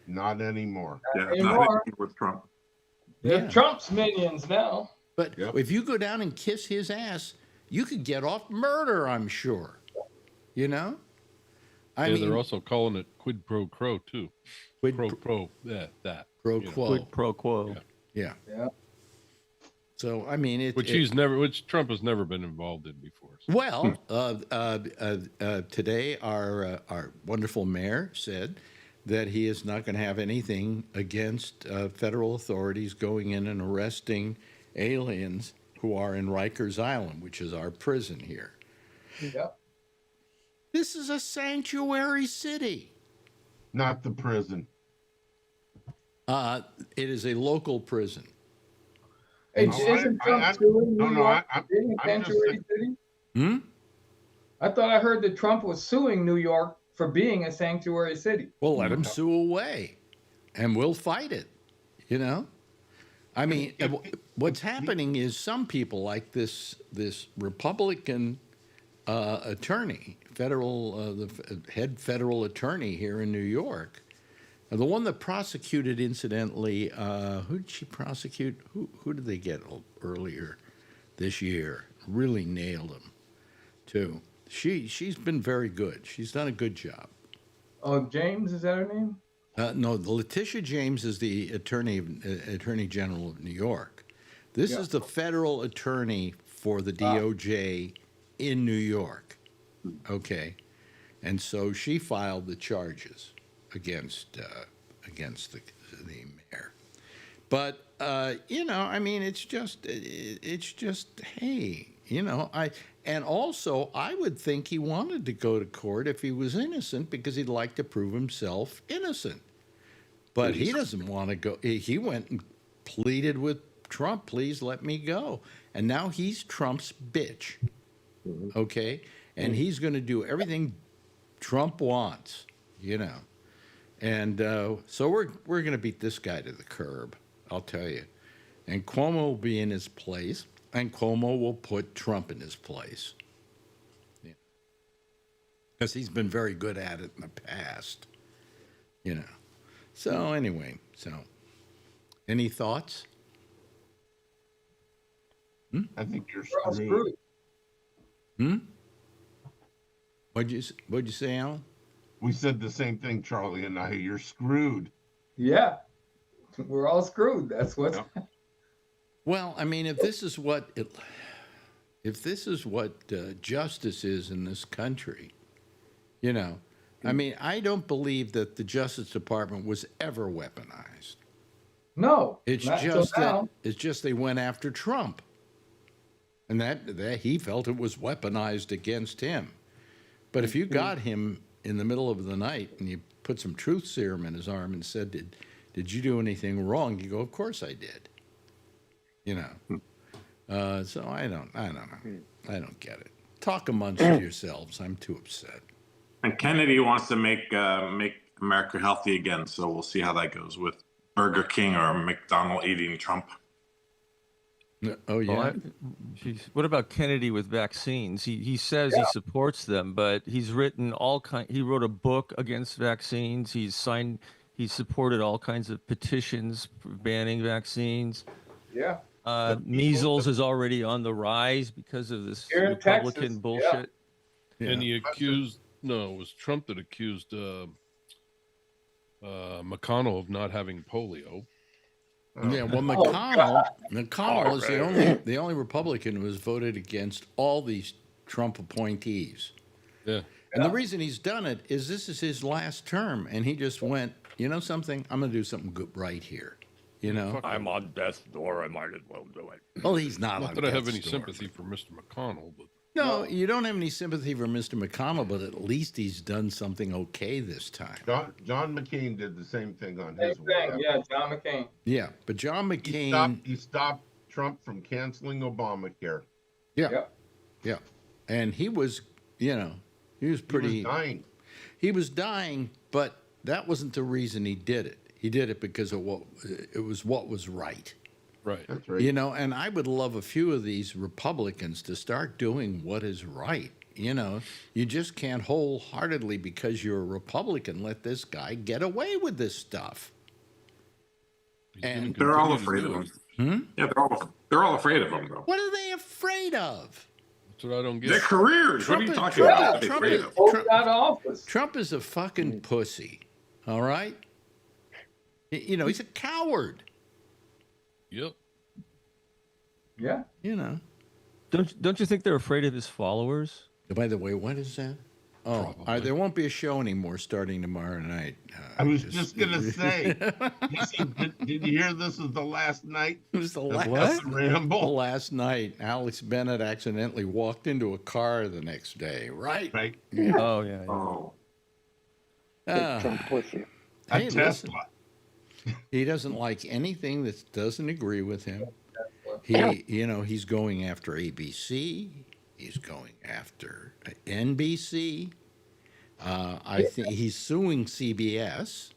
Not anymore. Yeah, anymore. not with Trump. They're Trump's minions now. But if you go down and kiss his ass, you could get off murder, I'm sure. You know? I mean, they're also calling it quid pro quo, too. Quid Pro pro quo. Quid pro quo. Yeah. Yeah. So, I mean, which Trump has never been involved in before. So. Well, today our wonderful mayor said that he is not going to have anything against federal authorities going in and arresting aliens who are in Rikers Island, which is our prison here. Yep. This is a sanctuary city. Not the prison. It is a local prison. Hey, isn't Trump suing New York? I'm just Sanctuary City? I thought I heard that Trump was suing New York for being a sanctuary city. Well, let him sue away, and we'll fight it. You know, I mean, what's happening is some people like this Republican attorney, the head federal attorney here in New York, the one that prosecuted, incidentally, who did she prosecute? Who did they get earlier this year? Really nailed him, too. She's been very good. She's done a good job. Oh, James, is that her name? No, Letitia James is the Attorney General of New York. This is the federal attorney for the DOJ in New York. Okay, and so she filed the charges against the mayor. But you know, I mean, it's just hey, you know, and also I would think he wanted to go to court if he was innocent because he'd like to prove himself innocent. But he doesn't want to go. He went and pleaded with Trump, please let me go. And now he's Trump's bitch. Okay? And he's going to do everything Trump wants, you know. And so we're going to beat this guy to the curb, I'll tell you. And Cuomo will be in his place, and Cuomo will put Trump in his place. Because he's been very good at it in the past, you know. So anyway, any thoughts? I think you're We're all screwed. What'd you say, Alan? We said the same thing, Charlie and I. You're screwed. Yeah, we're all screwed. That's what's. Well, I mean, if this is what justice is in this country, you know, I mean, I don't believe that the Justice Department was ever weaponized. No, It's not just till now. it's just they went after Trump, and that he felt it was weaponized against him. But if you got him in the middle of the night and you put some truth serum in his arm and said, "Did you do anything wrong?" You go, "Of course I did." You know. So I don't know. I don't get it. Talk amongst yourselves. I'm too upset. And Kennedy wants to make America healthy again, so we'll see how that goes with Burger King or McDonald eating Trump. Oh yeah. Well, what about Kennedy with vaccines? He says he supports them, but he's written he wrote a book against vaccines. He supported all kinds of petitions for banning vaccins. Yeah. Measles is already on the rise because of this Here in Republican Texas, bullshit. Yeah. And he accused, no, it was Trump that accused McConnell of not having polio. Yeah, well, McConnell is the only Republican who has voted against all these Trump appointees. Yeah. And the reason he's done it is this is his last term, and he just went, you know something, I'm going to do something good right here. You know, I'm on death's door. I might as well do it. well, he's not. Not on that I have any death's door. sympathy for Mr. McConnell, but No, you don't have any sympathy for Mr. McConnell, but at least he's done something okay this time. John McCain did the same thing on Same his thing. way. Yeah, John McCain. Yeah, but John McCain. He stopped Trump from canceling Obamacare. Yeah, Yep. yeah, and he was, you know, he was pretty. He was dying. He was dying, but that wasn't the reason he did it. He did it because of what was right. right. That's right. You know, and I would love a few of these Republicans to start doing what is right. You know, you just can't wholeheartedly, because you're a Republican, let this guy get away with this stuff. And They're all afraid of him. Yeah, they're all afraid of him, though. what are they afraid of? That's what I don't get. Their careers. What are you talking Trump- about? They're Trump- afraid of. Both out of office. Trump is a fucking pussy, all right? You know, he's a coward, Yep. Yeah. you know. Don't you think they're afraid of his followers? By the way, what is that? Oh, there won't be a show anymore starting tomorrow night. I was just going to say, did you hear this is the last night? It was the What? last, Ramble. last night. Alex Bennett accidentally walked into a car the next day, right? Right. Oh yeah. Oh, Ah, pussy. A hey, listen, Tesla. he doesn't like anything that doesn't agree with him. He, you know, he's going after ABC. He's going after NBC. I think he's suing CBS.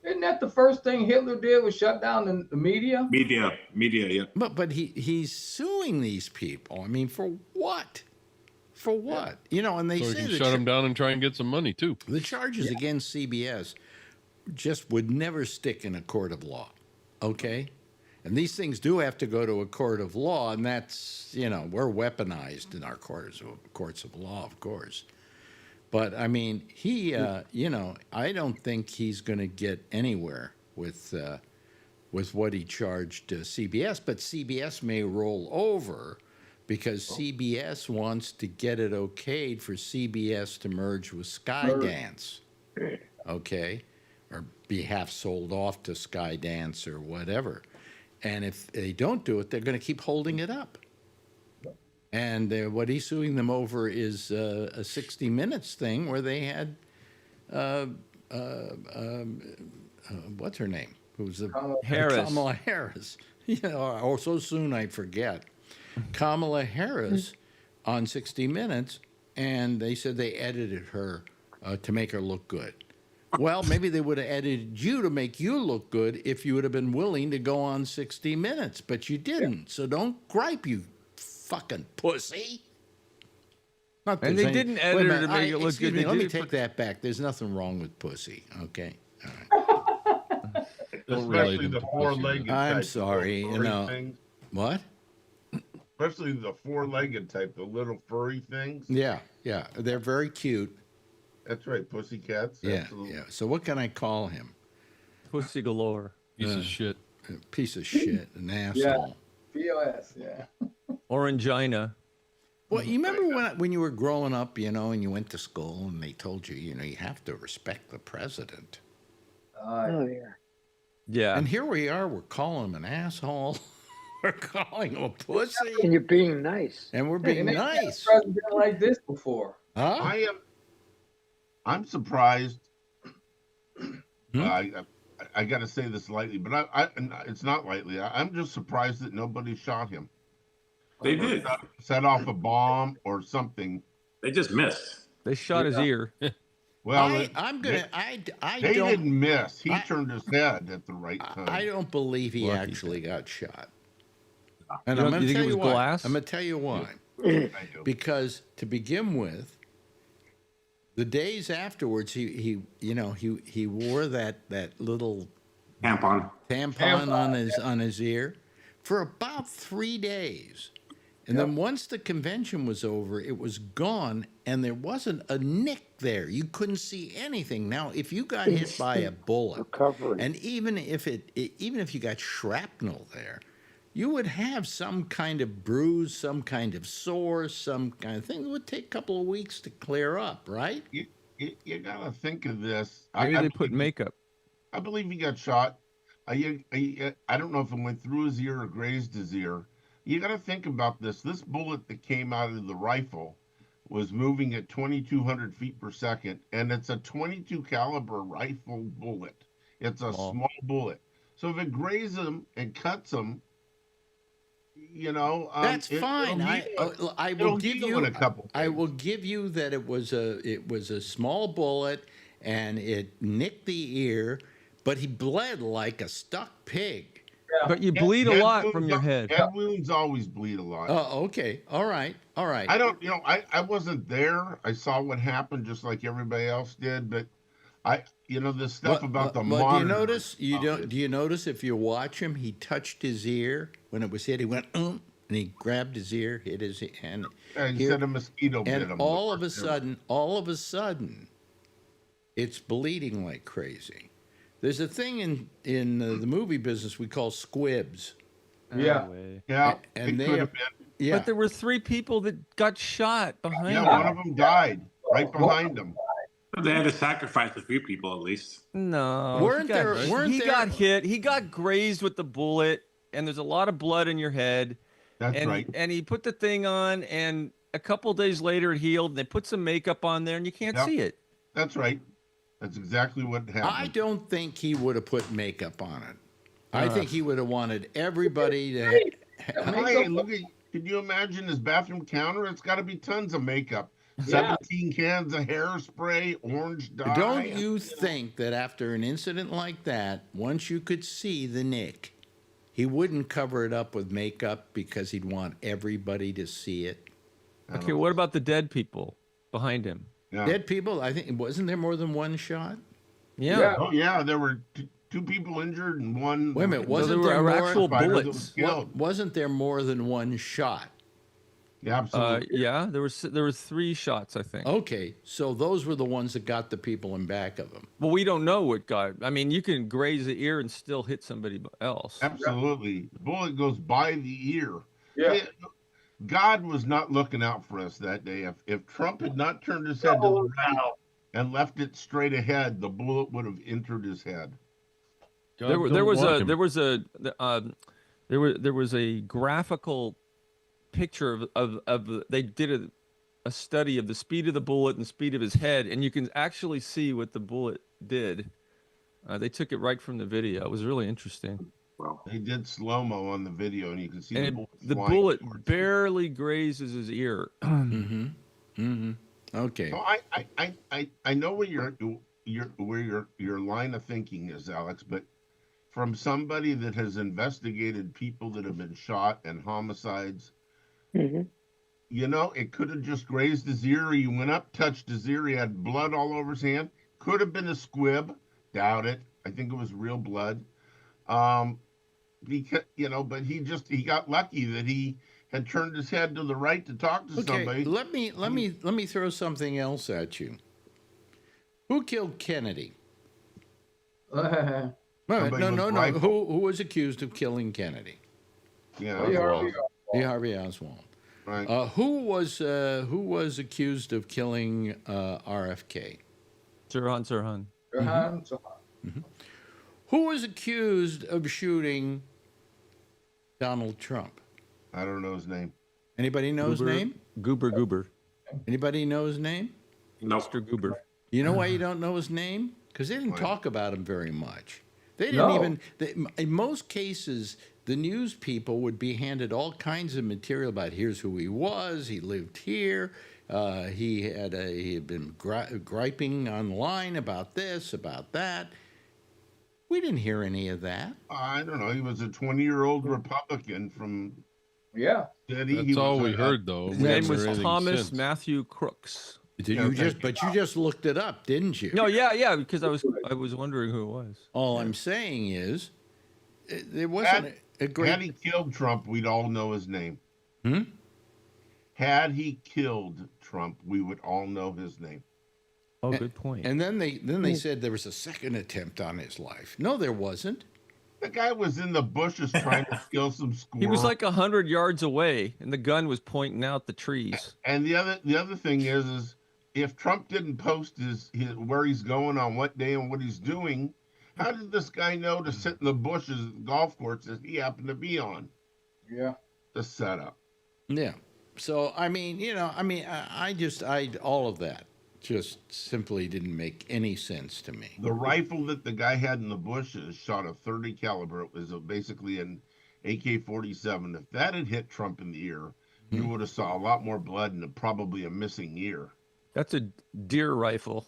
Isn't that the first thing Hitler did was shut down the media? Media, yeah. But he's suing these people. I mean, for what? For what? You know, and they So he say can the shut him down and try and get some money too. the charges against CBS just would never stick in a court of law. Okay? And these things do have to go to a court of law, and that's, you know, we're weaponized in our courts of law, of course. But I mean, he, you know, I don't think he's going to get anywhere with what he charged CBS. But CBS may roll over because CBS wants to get it okayed for CBS to merge with Skydance, okay, or be half sold off to Skydance or whatever. And if they don't do it, they're going to keep holding it up. And what he's suing them over is a 60 Minutes thing where they had, what's her name? Who's the Kamala Harris. You know, or so soon I forget. Kamala Harris on 60 Minutes, and they said they edited her to make her look good. Well, maybe they would have edited you to make you look good if you would have been willing to go on 60 Minutes, but you didn't. So don't gripe, you fucking pussy. Not And they didn't edit her to make it look good. Let me take that back. There's nothing wrong with pussy, okay? All right. Especially the four-legged type. I'm sorry, you know. Things. What? Especially the four-legged type, the little furry things. Yeah, yeah. They're very cute. That's right, pussycats. Yeah, Absolutely. yeah. So what can I call him? Pussy galore. Piece of shit. A piece of shit, an asshole. POS, yeah. Orangina. Well, you remember when you were growing up, you know, and you went to school and they told you, you know, you have to respect the president. Oh, yeah. Yeah. And here we are, we're calling him an asshole. We're calling him a pussy. And you're being nice. And we're being And they nice. had a president like this before. Huh? I'm surprised. I got to say this lightly, but it's not lightly. I'm just surprised that nobody shot him. They did. Set off a bomb or something. They just missed. They shot his ear. Well, they didn't miss. He turned his head at the right time. I don't believe he actually got shot. And You I'm don't- going you to think tell it you was why. glass? I'm going to tell you why. I do. Because to begin with, the days afterwards, he wore that little Tampon. on his ear for about 3 days. And then once the convention was over, it was gone, and there wasn't a nick there. You couldn't see anything. Now, if you got hit by a bullet, Recovery. and even if you got shrapnel there, you would have some kind of bruise, some kind of sore, some kind of thing. It would take a couple of weeks to clear up, right? You got to think of this. Maybe they put makeup. I believe he got shot. I don't know if it went through his ear or grazed his ear. You got to think about this. This bullet that came out of the rifle was moving at 2,200 feet per second, and it's a 22 caliber rifle bullet. It's a small bullet. So if it grazes him and cuts him, you know, that's fine. I will give you a couple. I will give you that it was a small bullet and it nicked the ear, but he bled like a stuck pig. But you bleed a lot from your head. Head wounds always bleed a lot. Oh, okay. All right. I don't, you know, I wasn't there. I saw what happened just like everybody else did, but this stuff about the monitor. Do you notice if you watch him, he touched his ear when it was hit, he went, and he grabbed his ear, hit his hand. And he said a mosquito bit him. And all of a sudden, it's bleeding like crazy. There's a thing in the movie business we call squibs. Yeah. Yeah, and it they could have been. Yeah. But there were 3 people that got shot behind Yeah, him. one of them died right behind him. They had to sacrifice a few people at least. No. Weren't there- he got hit. He got grazed with the bullet, and there's a lot of blood in your head. That's right. And he put the thing on, and a couple days later it healed, and they put some makeup on there, and you can't see it. That's right. That's exactly what happened. I don't think he would have put makeup on it. I think he would have wanted everybody to. Hey, look at Can you imagine his bathroom counter? It's got to be tons of makeup. Yeah. 17 cans of hairspray, orange dye. Don't you think that after an incident like that, once you could see the nick, he wouldn't cover it up with makeup because he'd want everybody to see it? Okay, what about the dead people behind him? Yeah. Dead people, I think, wasn't there more than one shot? Yeah. Oh, yeah, there were two people injured and one. Wait a minute, So wasn't there there were more actual fighter that bullets. was killed. Wasn't there more than one shot? Yeah, absolutely. Yeah, there were 3 shots, I think. Okay, so those were the ones that got the people in back of them. Well, we don't know what got. I mean, you can graze the ear and still hit somebody else. Absolutely. The bullet goes by the ear. Yeah. God was not looking out for us that day. If Trump had not turned his head to the right and left it straight ahead, the bullet would have entered his head. There was a graphical picture of they did a study of the speed of the bullet and the speed of his head, and you can actually see what the bullet did. They took it right from the video. It was really interesting. Wow. They did slow-mo on the video, and you can see And the flying bullet towards him. barely grazes his ear. Okay. So I know where your line of thinking is, Alex, but from somebody that has investigated people that have been shot and homicides, you know, it could have just grazed his ear. He went up, touched his ear. He had blood all over his hand. Could have been a squib. Doubt it. I think it was real blood. Because, you know, but he got lucky that he had turned his head to the right to talk to somebody. Let me throw something else at you. Who killed Kennedy? No. Who was accused of killing Kennedy? Yeah. Lee Harvey Oswald. Right. Who was accused of killing RFK? Sirhan. Who was accused of shooting Donald Trump? I don't know his name. Anybody know his name? Goober. Anybody know his name? No. Mr. Goober. You know why you don't know his name? Because they didn't talk about him very much. They didn't in most cases, the news people would be handed all kinds of material about here's who he was, he lived here, he had been griping online about this, about that. We didn't hear any of that. I don't know. He was a 20-year-old Republican from. Yeah. That's all we heard, though. His name was Thomas Matthew Crooks. You just looked it up, didn't you? No, yeah, because I was wondering who it was. All I'm saying is, there wasn't a great. Had he killed Trump, we'd all know his name. Had he killed Trump, we would all know his name. Oh, good point. And then they said there was a second attempt on his life. No, there wasn't. The guy was in the bushes trying to kill some squirrel. He was like 100 yards away, and the gun was pointing out the trees. And the other thing is if Trump didn't post his where he's going on what day and what he's doing, how did this guy know to sit in the bushes at the golf course that he happened to be on? Yeah. The setup. Yeah. So I mean, all of that just simply didn't make any sense to me. The rifle that the guy had in the bushes shot a .30 caliber. It was basically an AK-47. If that had hit Trump in the ear, you would have saw a lot more blood and probably a missing ear. That's a deer rifle.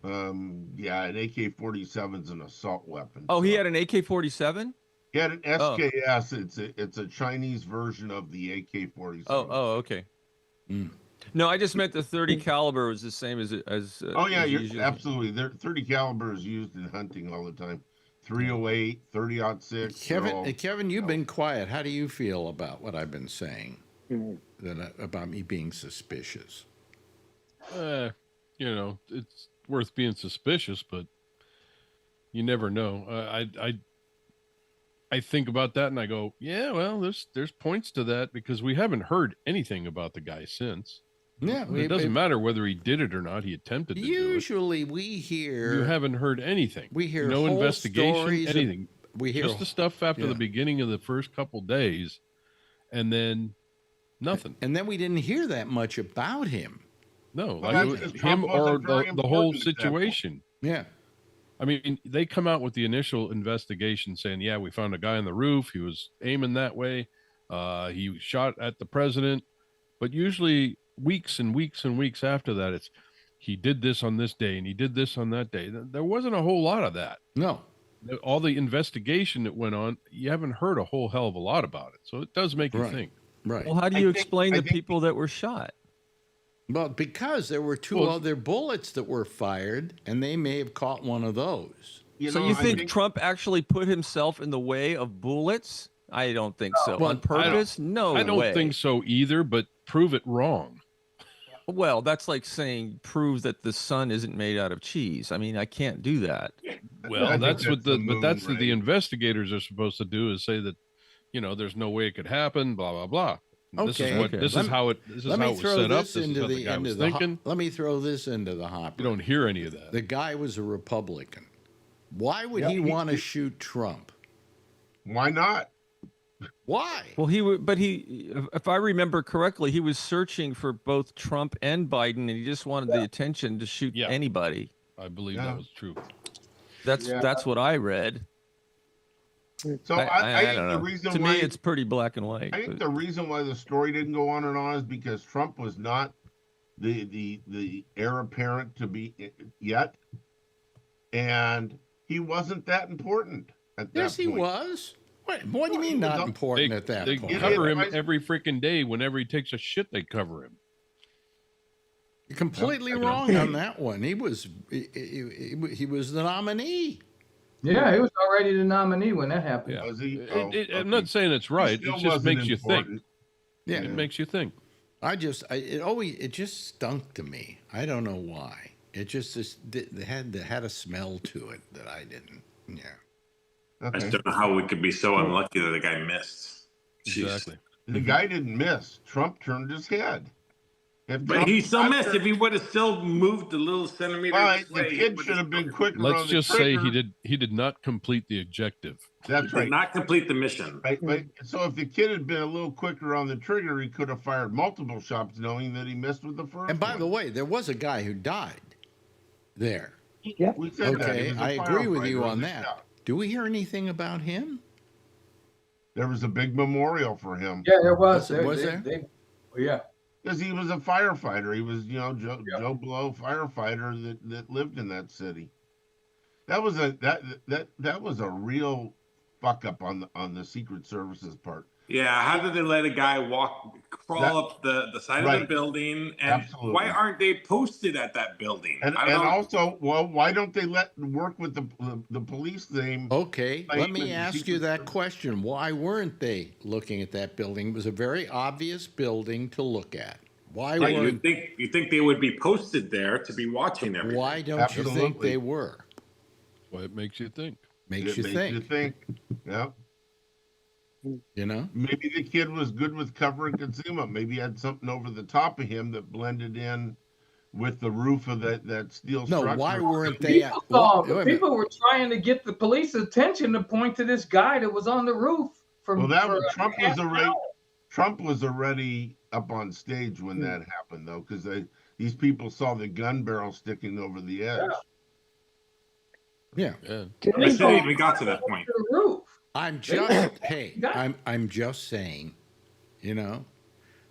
Yeah, an AK-47 is an assault weapon. Oh, he had an AK-47? He had an SKS. It's a Chinese version of the AK-47. Oh, okay. No, I just meant the .30 caliber was the same as. Oh yeah, absolutely. 30 caliber is used in hunting all the time. 308, 30-06. Kevin, you've been quiet. How do you feel about what I've been saying? About me being suspicious? It's worth being suspicious, but you never know. I think about that and I go, yeah, well, there's points to that because we haven't heard anything about the guy since. Yeah, it doesn't matter whether he did it or not. He attempted to do it. Usually, we hear. You haven't heard anything. We hear no whole investigation, stories anything. We hear just the stuff after the beginning of the first couple days, and then nothing. And then we didn't hear that much about him. No, like him or the whole situation. Yeah. I mean, they come out with the initial investigation saying, yeah, we found a guy on the roof. He was aiming that way. He shot at the president, but usually weeks and weeks and weeks after that, it's he did this on this day and he did this on that day. There wasn't a whole lot of that. No. All the investigation that went on, you haven't heard a whole hell of a lot about it. So it does make you think. Right. Well, how do you explain the people that were shot? Well, because there were two other bullets that were fired, and they may have caught one of those. So you think Trump actually put himself in the way of bullets? I don't think so. Well, on purpose? No way. I don't think so either, but prove it wrong. Well, that's like saying prove that the sun isn't made out of cheese. I mean, I can't do that. Well, that's what the investigators are supposed to do, is say that, there's no way it could happen, blah, blah, blah. Okay. This is how it was set up. This is how the guy was thinking. Let me throw this into the hopper. You don't hear any of that. The guy was a Republican. Why would he want to shoot Trump? Why not? Why? Well, if I remember correctly, he was searching for both Trump and Biden, and he just wanted the attention to shoot anybody. I believe that was true. That's what I read. So I think don't know. the reason to why me it's pretty black and white. I think the reason why the story didn't go on and on is because Trump was not the heir apparent to be yet, and he wasn't that important at that point. Yes, he was. What do you mean not important at that point? They cover him every freaking day. Whenever he takes a shit, they cover him. You're completely wrong on that one. He was the nominee. Yeah, he was already the nominee when that happened. Yeah. Was he? I'm not saying it's right. It just makes you think. Yeah, it makes you think. It just stunk to me. I don't know why. It just had a smell to it that I didn't. Yeah. I just don't know how we could be so unlucky that the guy missed. Exactly. The guy didn't miss. Trump turned his head. But he still missed. If he would have still moved a little centimeter, right, the kid should have been quicker. Let's just say he did not complete the objective. That's right. Did not complete the mission. Right. So if the kid had been a little quicker on the trigger, he could have fired multiple shots, knowing that he missed with the first. And by the way, there was a guy who died there. Yeah. We said okay, I agree with you on that. Do we hear anything about him? There was a big memorial for him. Yeah, there was. Was there? Yeah. Because he was a firefighter. He was, Joe Blow firefighter that lived in that city. That was a real fuck up on the Secret Service's part. Yeah, how did they let a guy crawl up the side of the building? And absolutely. Why aren't they posted at that building? And also, why don't they work with the police name? Okay, let me ask you that question. Why weren't they looking at that building? It was a very obvious building to look at. Why weren't you think they would be posted there to be watching everything? Why don't you think they were? Well, it makes you think. Makes you think. Yeah. Maybe the kid was good with cover and concealment. Maybe he had something over the top of him that blended in with the roof of that steel structure. No, why weren't they? People were trying to get the police attention to point to this guy that was on the roof. Trump was already up on stage when that happened, though, because these people saw the gun barrel sticking over the edge. Yeah. I still even got to that point. I'm just I'm just saying,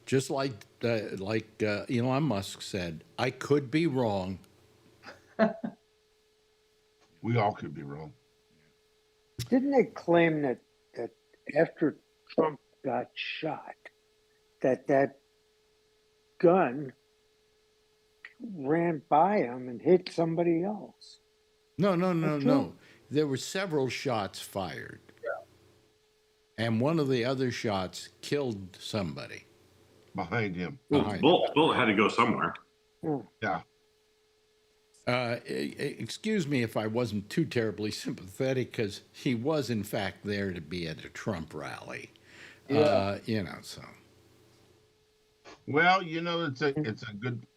just like Elon Musk said, I could be wrong. We all could be wrong. Didn't they claim that after Trump got shot, that gun ran by him and hit somebody else? No. There were several shots fired. And one of the other shots killed somebody behind him. Bullet had to go somewhere. Yeah. Excuse me if I wasn't too terribly sympathetic, because he was in fact there to be at a Trump rally. Yeah. So. Well, it's a good.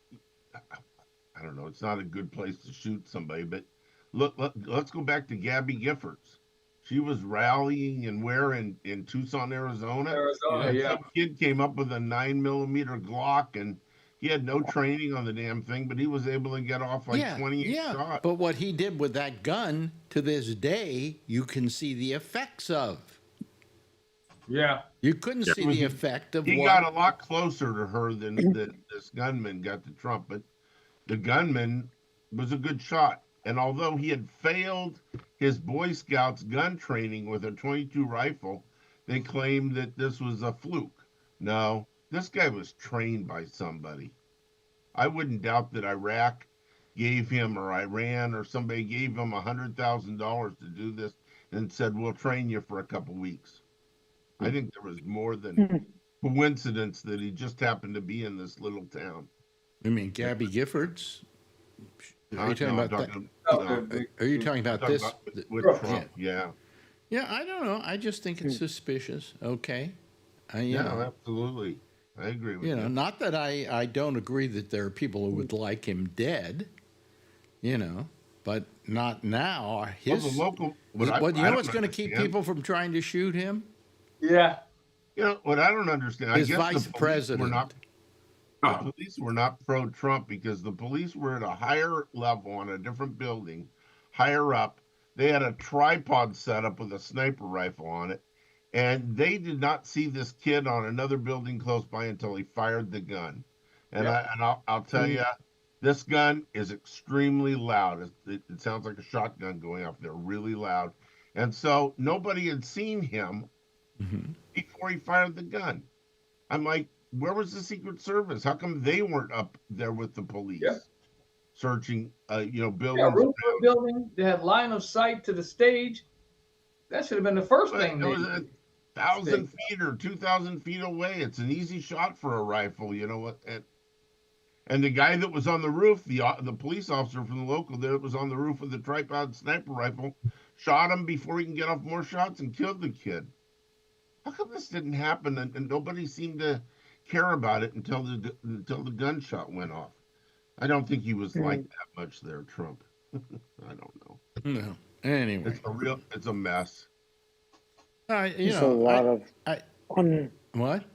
I don't know. It's not a good place to shoot somebody, but let's go back to Gabby Giffords. She was rallying and in Tucson, Arizona. Some kid came up with a 9mm Glock, and he had no training on the damn thing, but he was able to get off 28 shots. But what he did with that gun, to this day, you can see the effects of. Yeah. You couldn't see the effect of he what got a lot closer to her than this gunman got to Trump, but the gunman was a good shot. And although he had failed his Boy Scouts gun training with a 22 rifle, they claimed that this was a fluke. No, this guy was trained by somebody. I wouldn't doubt that Iraq gave him, or Iran, or somebody gave him $100,000 to do this and said, "We'll train you for a couple weeks." I think there was more than coincidence that he just happened to be in this little town. I mean, Gabby Giffords. Are you talking No, about I'm that? Are you talking about this? with Trump? Yeah. Yeah, I don't know. I just think it's suspicious. Okay. You know, Absolutely. I agree with you. Not that I don't agree that there are people who would like him dead, but not now. Well, the local. You know what's going to keep people from trying to shoot him? Yeah. What I don't understand. His I guess vice president. The police were not pro-Trump because the police were at a higher level on a different building, higher up. They had a tripod set up with a sniper rifle on it, and they did not see this kid on another building close by until he fired the gun. And I'll tell you, this gun is extremely loud. It sounds like a shotgun going off there, really loud. And so nobody had seen him before he fired the gun. I'm like, where was the Secret Service? How come they weren't up there with the police searching, buildings? Yeah, roof of a building. They had line of sight to the stage. That should have been the first thing. It was 1,000 feet or 2,000 feet away. It's an easy shot for a rifle, you know what? And the guy that was on the roof, the police officer from the local that was on the roof with the tripod sniper rifle, shot him before he can get off more shots and killed the kid. How come this didn't happen and nobody seemed to care about it until the gunshot went off? I don't think he was like that much there, Trump. I don't know. No. Anyway, it's a mess. There's a lot of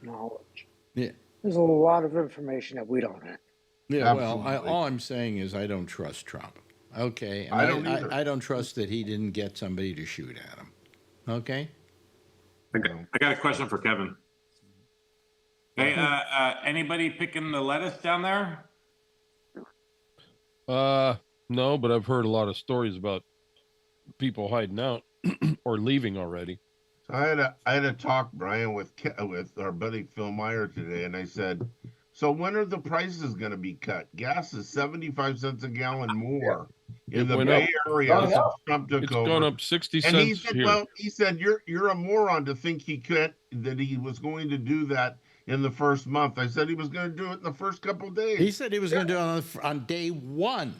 knowledge. Yeah. There's a lot of information that we don't have. Yeah. Absolutely. Well, all I'm saying is I don't trust Trump. Okay. And I don't either. I don't trust that he didn't get somebody to shoot at him. Okay. I got a question for Kevin. Hey, anybody picking the lettuce down there? No, but I've heard a lot of stories about people hiding out or leaving already. So I had a talk, Brian, with our buddy Phil Meyer today, and I said, "So when are the prices going to be cut? Gas is 75 cents a gallon more in the Bay Area since Trump took over. It's gone up 60 cents. And he said, "Well, he said you're a moron to think that he was going to do that in the first month." I said he was going to do it in the first couple of days. He said he was going to do it on day one.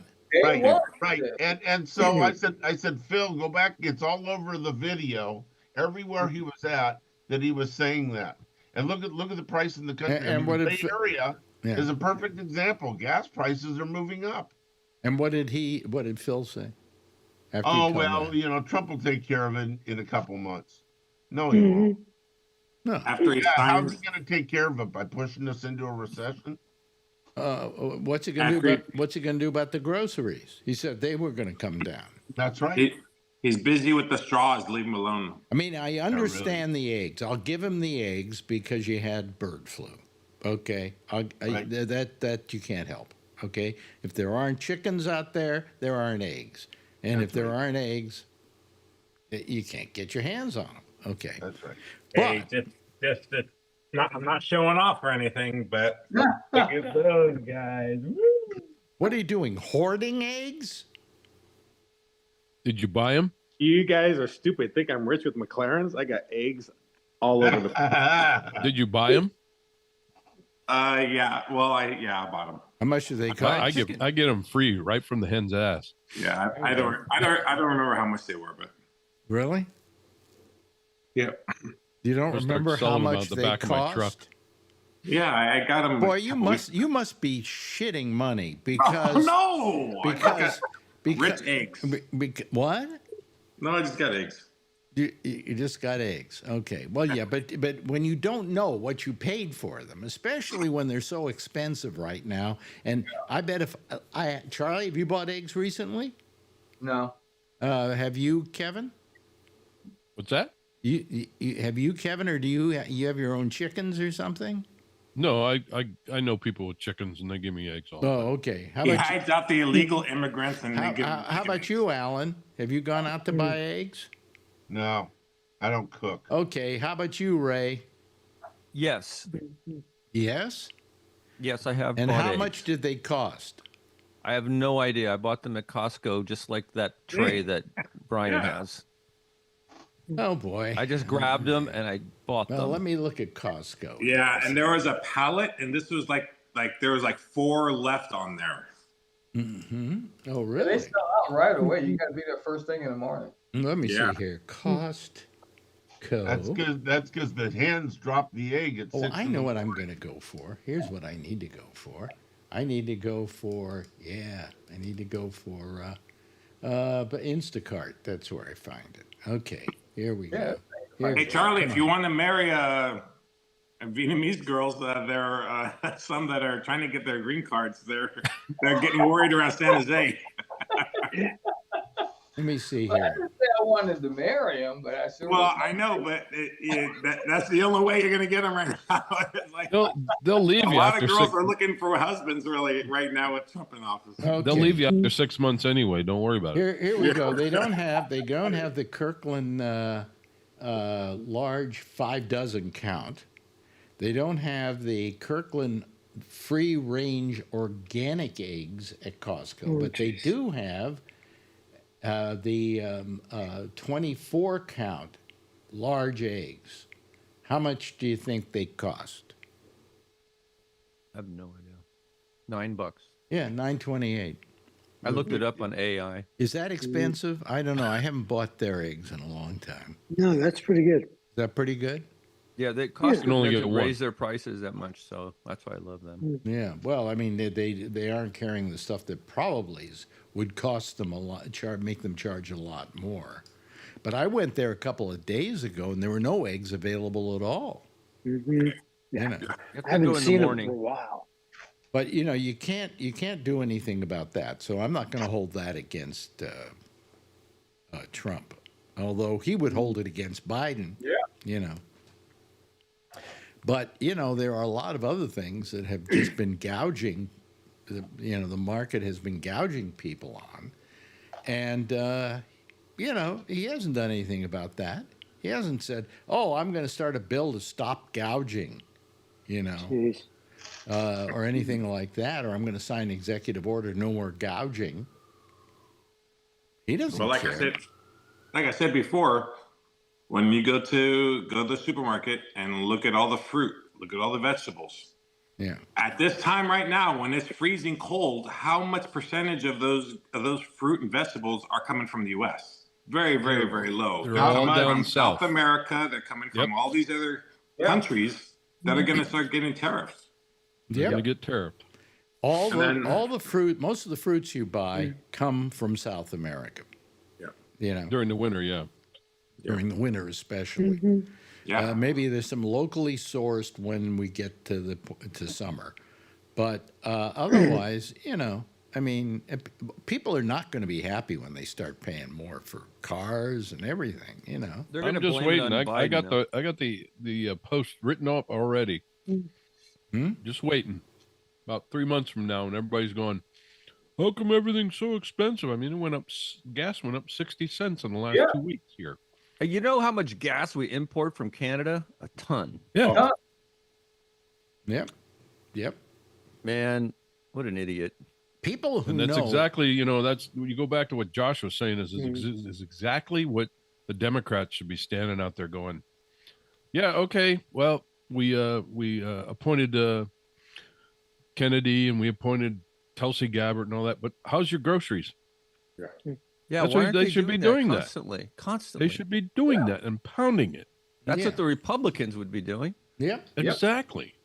Right. And so I said, Phil, go back. It's all over the video, everywhere he was at, that he was saying that. And look at the price in the country. And the Bay Area is a perfect example. Gas prices are moving up. And what did Phil say? Trump will take care of it in a couple months. No, he won't. No. After how's he going to take care of it? By pushing us into a recession? What's he going to do about the groceries? He said they were going to come down. That's right. He's busy with the straws. Leave him alone. I mean, I understand the eggs. I'll give him the eggs because you had bird flu. Okay, that you can't help. Okay, if there aren't chickens out there, there aren't eggs, and if there aren't eggs, you can't get your hands on them. Okay, that's right. Hey, just I'm not showing off or anything, but look at those guys. Woo. What are you doing? Hoarding eggs? Did you buy them? You guys are stupid. Think I'm rich with McLarens? I got eggs all over the place. Did you buy them? Yeah. Well, I bought them. How much do they cost? I get them free right from the hen's ass. Yeah, I don't remember how much they were, but really? Yeah. You don't remember how much they cost? Yeah, I got them. Boy, you must be shitting money because because rich eggs. What? No, I just got eggs. You just got eggs. Okay. Well, yeah, but when you don't know what you paid for them, especially when they're so expensive right now, and I bet Charlie, have you bought eggs recently? No. Have you, Kevin? What's that? Have you, Kevin, or do you have your own chickens or something? No, I know people with chickens, and they give me eggs all the time. Okay. He hides out the illegal immigrants, and they give him how about you, Alan? Have you gone out to buy eggs? No, I don't cook. Okay. How about you, Ray? Yes. Yes? Yes, I have. And bought how eggs. much did they cost? I have no idea. I bought them at Costco, just like that tray that Brian has. Oh boy! I just grabbed them and I bought them. Well, let me look at Costco. Yeah, and there was a pallet, and this was like there was like 4 left on there. Mm-hmm. Oh, They really? sell out right away. You got to be there first thing in the morning. Let me see here. Costco. That's because the hens drop the egg. I know what I'm going to go for. Here's what I need to go for. I need to go for but Instacart. That's where I find it. Okay, here we go. Hey, Charlie, if you want to marry Vietnamese girls, there are some that are trying to get their green cards. They're getting worried around San Jose. Let me see I here. didn't say I wanted to marry him, but I sure. Well, I know, but that's the only way you're going to get them right now. Like, they'll leave you. A lot after of girls 6 are looking for husbands really right now with Trump in office. Okay. They'll leave you after 6 months anyway. Don't worry about it. Here we go. They don't have the Kirkland large 5 dozen count. They don't have the Kirkland free range organic eggs at Costco, but they do have the 24 count large eggs. How much do you think they cost? I have no idea. $9. Yeah, $9.28. I looked it up on AI. Is that expensive? I don't know. I haven't bought their eggs in a long time. No, that's pretty good. Is that pretty good? Yeah, they Costco can only doesn't get one. raise their prices that much, so that's why I love them. Yeah. Well, I mean, they aren't carrying the stuff that probably would cost them a lot, make them charge a lot more. But I went there a couple of days ago, and there were no eggs available at all. Mm-hmm. Yeah. Yeah. You know. I haven't seen them morning. for a while. But you can't do anything about that. So I'm not going to hold that against Trump, although he would hold it against Biden. Yeah. You know. But there are a lot of other things that have just been gouging. The market has been gouging people on, and he hasn't done anything about that. He hasn't said, "Oh, I'm going to start a bill to stop gouging," or anything like that, or I'm going to sign an executive order, no more gouging. He doesn't Well, care. Like I said before, when you go to the supermarket and look at all the fruit, look at all the vegetables. Yeah. At this time right now, when it's freezing cold, how much percentage of those fruit and vegetables are coming from the U.S.? Very, very, very low. They're They're all coming down from south. South America. They're coming from all these other countries that are going to start getting tariffs. They're Yeah. going to get tariffed. All the fruit, most of the fruits you buy come from South America. Yeah. During the winter, yeah. During the winter, especially. Yeah. Maybe there's some locally sourced when we get to summer, but otherwise, I mean, people are not going to be happy when they start paying more for cars and everything. They're going I'm to just blame waiting. it on I Biden, got the post written up already. Just waiting. About 3 months from now, and everybody's going, "How come everything's so expensive?" I mean, gas went up 60 cents in the last 2 weeks here. You know how much gas we import from Canada? A ton. Yeah. Yep. Man, what an idiot. People who And that's know exactly, that's when you go back to what Josh was saying is exactly what the Democrats should be standing out there going, yeah, okay, well, we appointed Kennedy and we appointed Tulsi Gabbard and all that, but how's your groceries? Yeah, That's why what aren't they should be doing that. Constantly. They should be doing that and pounding it. That's what the Republicans would be doing. Yep. Exactly.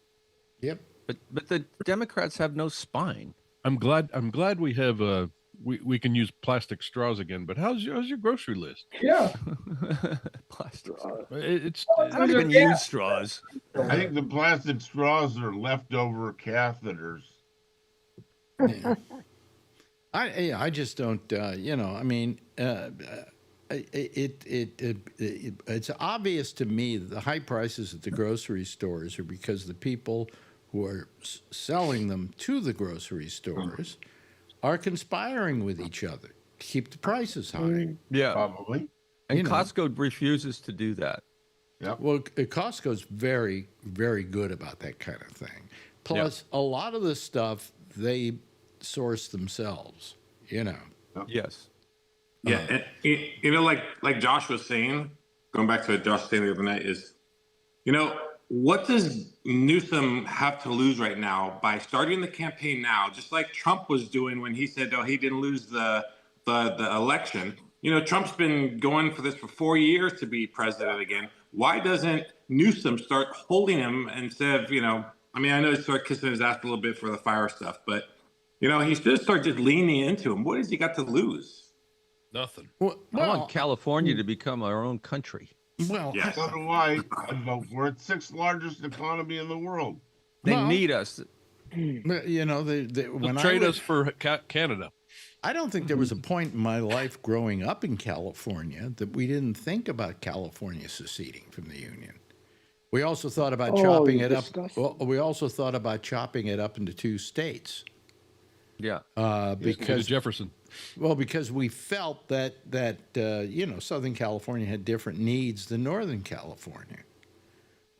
Yep. But the Democrats have no spine. I'm glad we have we can use plastic straws again. But how's your grocery list? Yeah. Plastic. I don't even use straws. I think the plastic straws are leftover catheters. I just don't. I mean, it's obvious to me that the high prices at the grocery stores are because the people who are selling them to the grocery stores are conspiring with each other to keep the prices high. Yeah, Probably. and You know. Costco refuses to do that. Yep. Well, Costco's very, very good about that kind of thing. Plus, a lot of the stuff they source themselves, you know. Yes. Yeah, and, you know, like Josh was saying, going back to what Josh was saying the other night, is, you know, what does Newsom have to lose right now by starting the campaign now, just like Trump was doing when he said, "Oh, he didn't lose the election." You know, Trump's been going for this for 4 years to be president again. Why doesn't Newsom start holding him instead of, you know? I mean, I know he started kissing his ass a little bit for the fire stuff, but you know, he should start just leaning into him. What has he got to lose? Nothing. I want California to become our own country. Well, Yeah. So do I. I'd vote for it. 6th largest economy in the world. They need us. you know, when Trade us for Canada. I don't think there was a point in my life growing up in California that we didn't think about California seceding from the Union. We also thought about chopping it up. Well, we also thought about chopping it up into 2 states. Yeah. Because Jefferson. Well, because we felt that you know, Southern California had different needs than Northern California,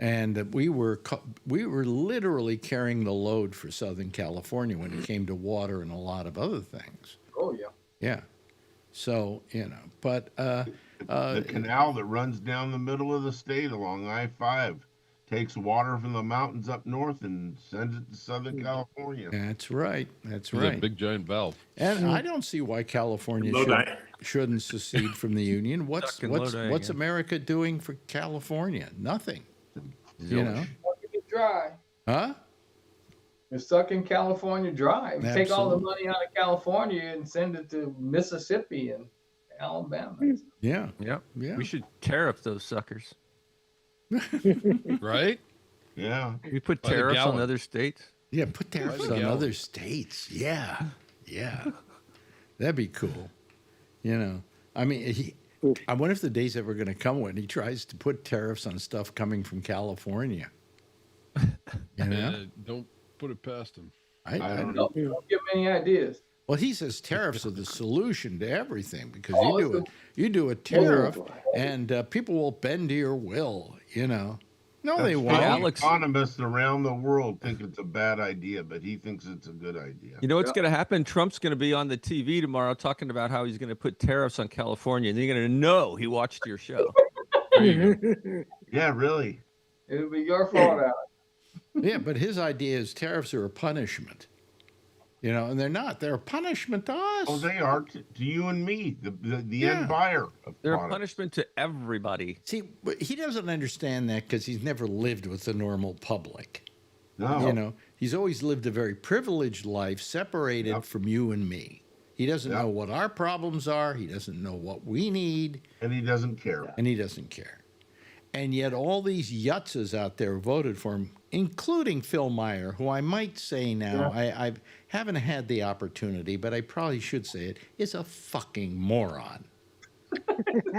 and that we were literally carrying the load for Southern California when it came to water and a lot of other things. Oh yeah. Yeah. So, you know, but the canal that runs down the middle of the state along I-5 takes water from the mountains up north and sends it to Southern California. That's right. That's It's right. a big giant valve. And I don't see why California shouldn't secede from the Union. What's America doing for California? Nothing. You know. Sucking it dry. Huh? They're sucking California dry. We take all the money out of California and send it to Mississippi and Alabama. Yeah. Yep. Yeah. We should tariff those suckers. Right? Yeah. We put tariffs on other states. Yeah, put tariffs on other states. Yeah. Yeah. That'd be cool. You know, I mean, I wonder if the day's ever going to come when he tries to put tariffs on stuff coming from California. You know? Don't put it past him. I don't know. Don't give him any ideas. Well, he says tariffs are the solution to everything because you do a tariff and people will bend to your will, you know. No, they won't. Economists around the world think it's a bad idea, but he thinks it's a good idea. You know what's going to happen? Trump's going to be on the TV tomorrow talking about how he's going to put tariffs on California, and you're going to know he watched your show. Yeah, really. It'll be your fault, Alex. Yeah, but his idea is tariffs are a punishment. You know, and they're not. They're a punishment to us. Oh, they are to you and me, the end buyer. They're a punishment to everybody. See, but he doesn't understand that because he's never lived with the normal public. No. You know, he's always lived a very privileged life, separated from you and me. He doesn't know what our problems are. He doesn't know what we need. And he doesn't care. And he doesn't care. And yet all these yutzes out there voted for him, including Phil Meyer, who I might say now, I haven't had the opportunity, but I probably should say it, is a fucking moron.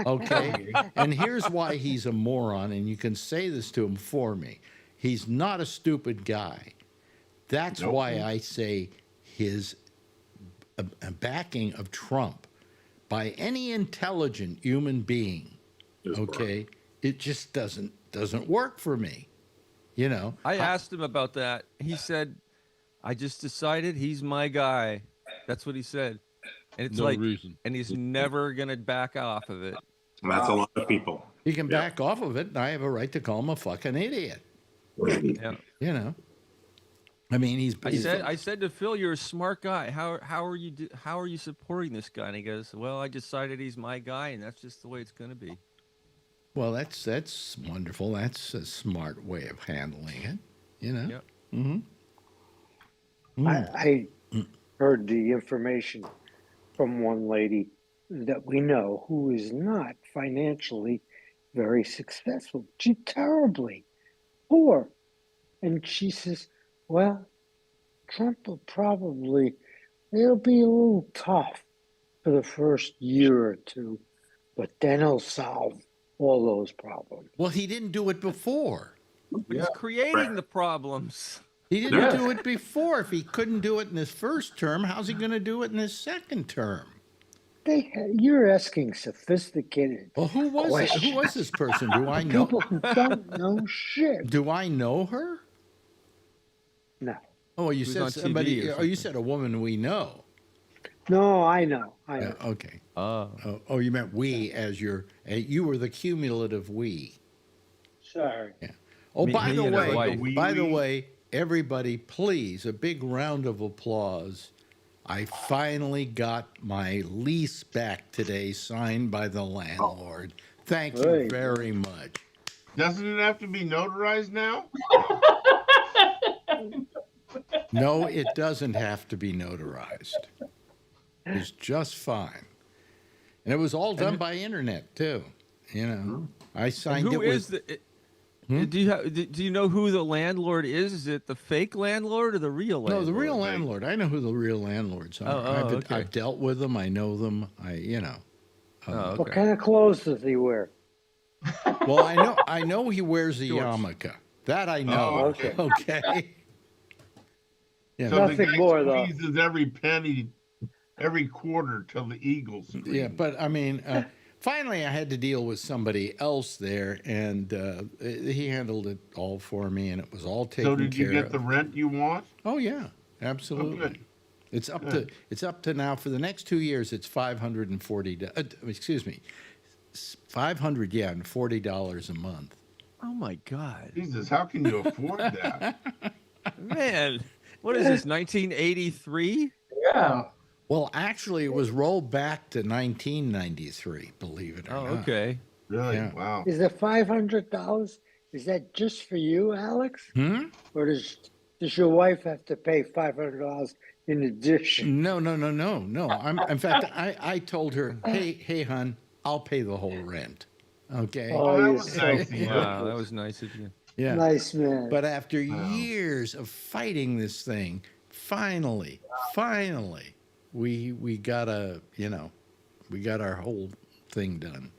Okay? And here's why he's a moron, and you can say this to him for me. He's not a stupid guy. That's why I say his backing of Trump by any intelligent human being, it just doesn't work for me. You know, I asked him about that. He said, "I just decided he's my guy." That's what he said, and it's and he's never gonna back off of it. And that's a lot of people. He can back off of it, and I have a right to call him a fucking idiot. Yeah. You know, I mean, I said to Phil, "You're a smart guy. How are you supporting this guy?" And he goes, "Well, I decided he's my guy, and that's just the way it's gonna be." Well, that's wonderful. That's a smart way of handling it, you know. Yep. Mm-hmm. I heard the information from one lady that we know who is not financially very successful. She's terribly poor. And she says, well, Trump will it'll be a little tough for the first year or two. but then he'll solve all those problems. Well, he didn't do it before. But he's creating the problems. He didn't do it before. If he couldn't do it in his first term, how's he going to do it in his second term? You're asking sophisticated. Well, who was questions. Who was this person? Do I know? People who don't know shit. Do I know her? No. Oh, you Who's said on somebody. TV or Oh, you said a woman we know. No, I know. I know. Okay. Oh. Oh, you meant we as you were the cumulative we. Sorry. Yeah. Oh, Me- by me the and his way, wife. by the way, everybody, please, a big round of applause. I finally got my lease back today, signed by the landlord. Thank you Great. very much. Doesn't it have to be notarized now? No, it doesn't have to be notarized. It's just fine. And it was all done by internet, too. You know, I signed Who it with... is the? Do you know who the landlord is? Is it the fake landlord or the real landlord? No, the real landlord. I know who the real landlords are. Okay. I've dealt with them. I know them. Okay. What kind of clothes does he wear? Well, I know he wears a yarmulke. That I know. Oh, okay. Okay. Yeah. So Nothing the guy more, though. squeezes every penny, every quarter till the Eagles scream. Yeah, but I mean, finally, I had to deal with somebody else there, and he handled it all for me, and it was all taken care of. So did you get the rent you want? Oh yeah, absolutely. Okay. It's up to now for the next 2 years. It's $540. Excuse me, $540 a month. Oh my God, Jesus, how can you afford that? man! What is this? 1983? Yeah. Well, actually, it was rolled back to 1993. Believe it or Oh, not. okay. Really? Yeah. Wow. Is the $500? Is that just for you, Alex? Or does your wife have to pay $500 in addition? No. In fact, I told her, hey, hon, I'll pay the whole rent. Okay. Oh, that you're was so nice of you. Wow, that was nice of you. Yeah. nice man. But after years of fighting this thing, finally, we got our whole thing done.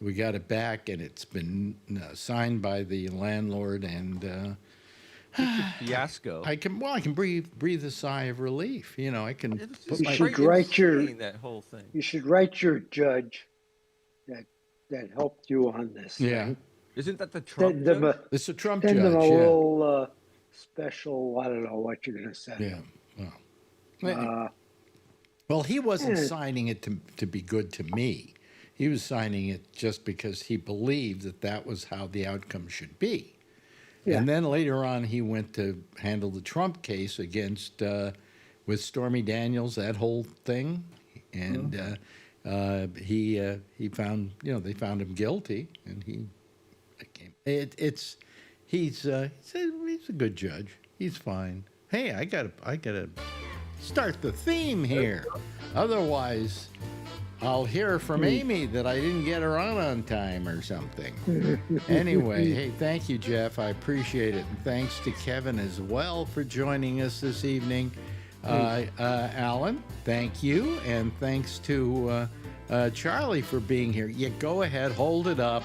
We got it back, and it's been signed by the landlord, and Fiasco. I can breathe a sigh of relief. You know, I can It's put just my should write your- insane, that whole thing. You should write your judge that helped you on this. Yeah. thing. Isn't that the Trump? Send them judge? It's a Trump send them a judge. Yeah. little special. I don't know what you're going to send. Yeah. them. Well, he wasn't Yeah. signing it to be good to me. He was signing it just because he believed that was how the outcome should be. Yeah. And then later on, he went to handle the Trump case against with Stormy Daniels, that whole thing, and he found they found him guilty, and he's a good judge. He's fine. Hey, I gotta start the theme here, otherwise I'll hear from Amy that I didn't get her on time or something. Anyway, hey, thank you, Jeff. I appreciate it. And thanks to Kevin as well for joining us this evening. Alan, thank you. And thanks to Charlie for being here. Yeah, go ahead. Hold it up.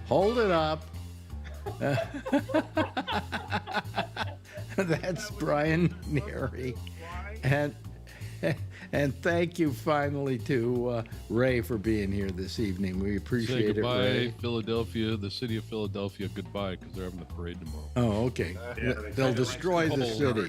Hold it up. That's Brian Neary. And thank you finally to Ray for being here this evening. We Say appreciate it, goodbye, Ray. Philadelphia, the city of Philadelphia. Goodbye, because they're having the parade tomorrow. Oh, okay. They'll destroy the city.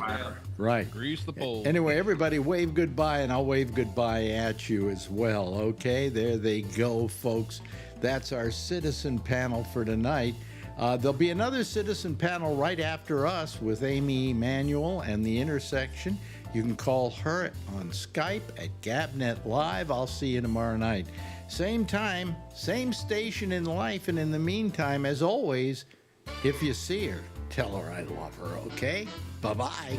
Right. Grease the pole. Anyway, everybody wave goodbye, and I'll wave goodbye at you as well, okay? There they go, folks. That's our citizen panel for tonight. There'll be another citizen panel right after us with Amy Emanuel and The Intersection. You can call her on Skype at Gabnet Live. I'll see you tomorrow night. Same time, same station in life, and in the meantime, as always, if you see her, tell her I love her, okay? Bye-bye.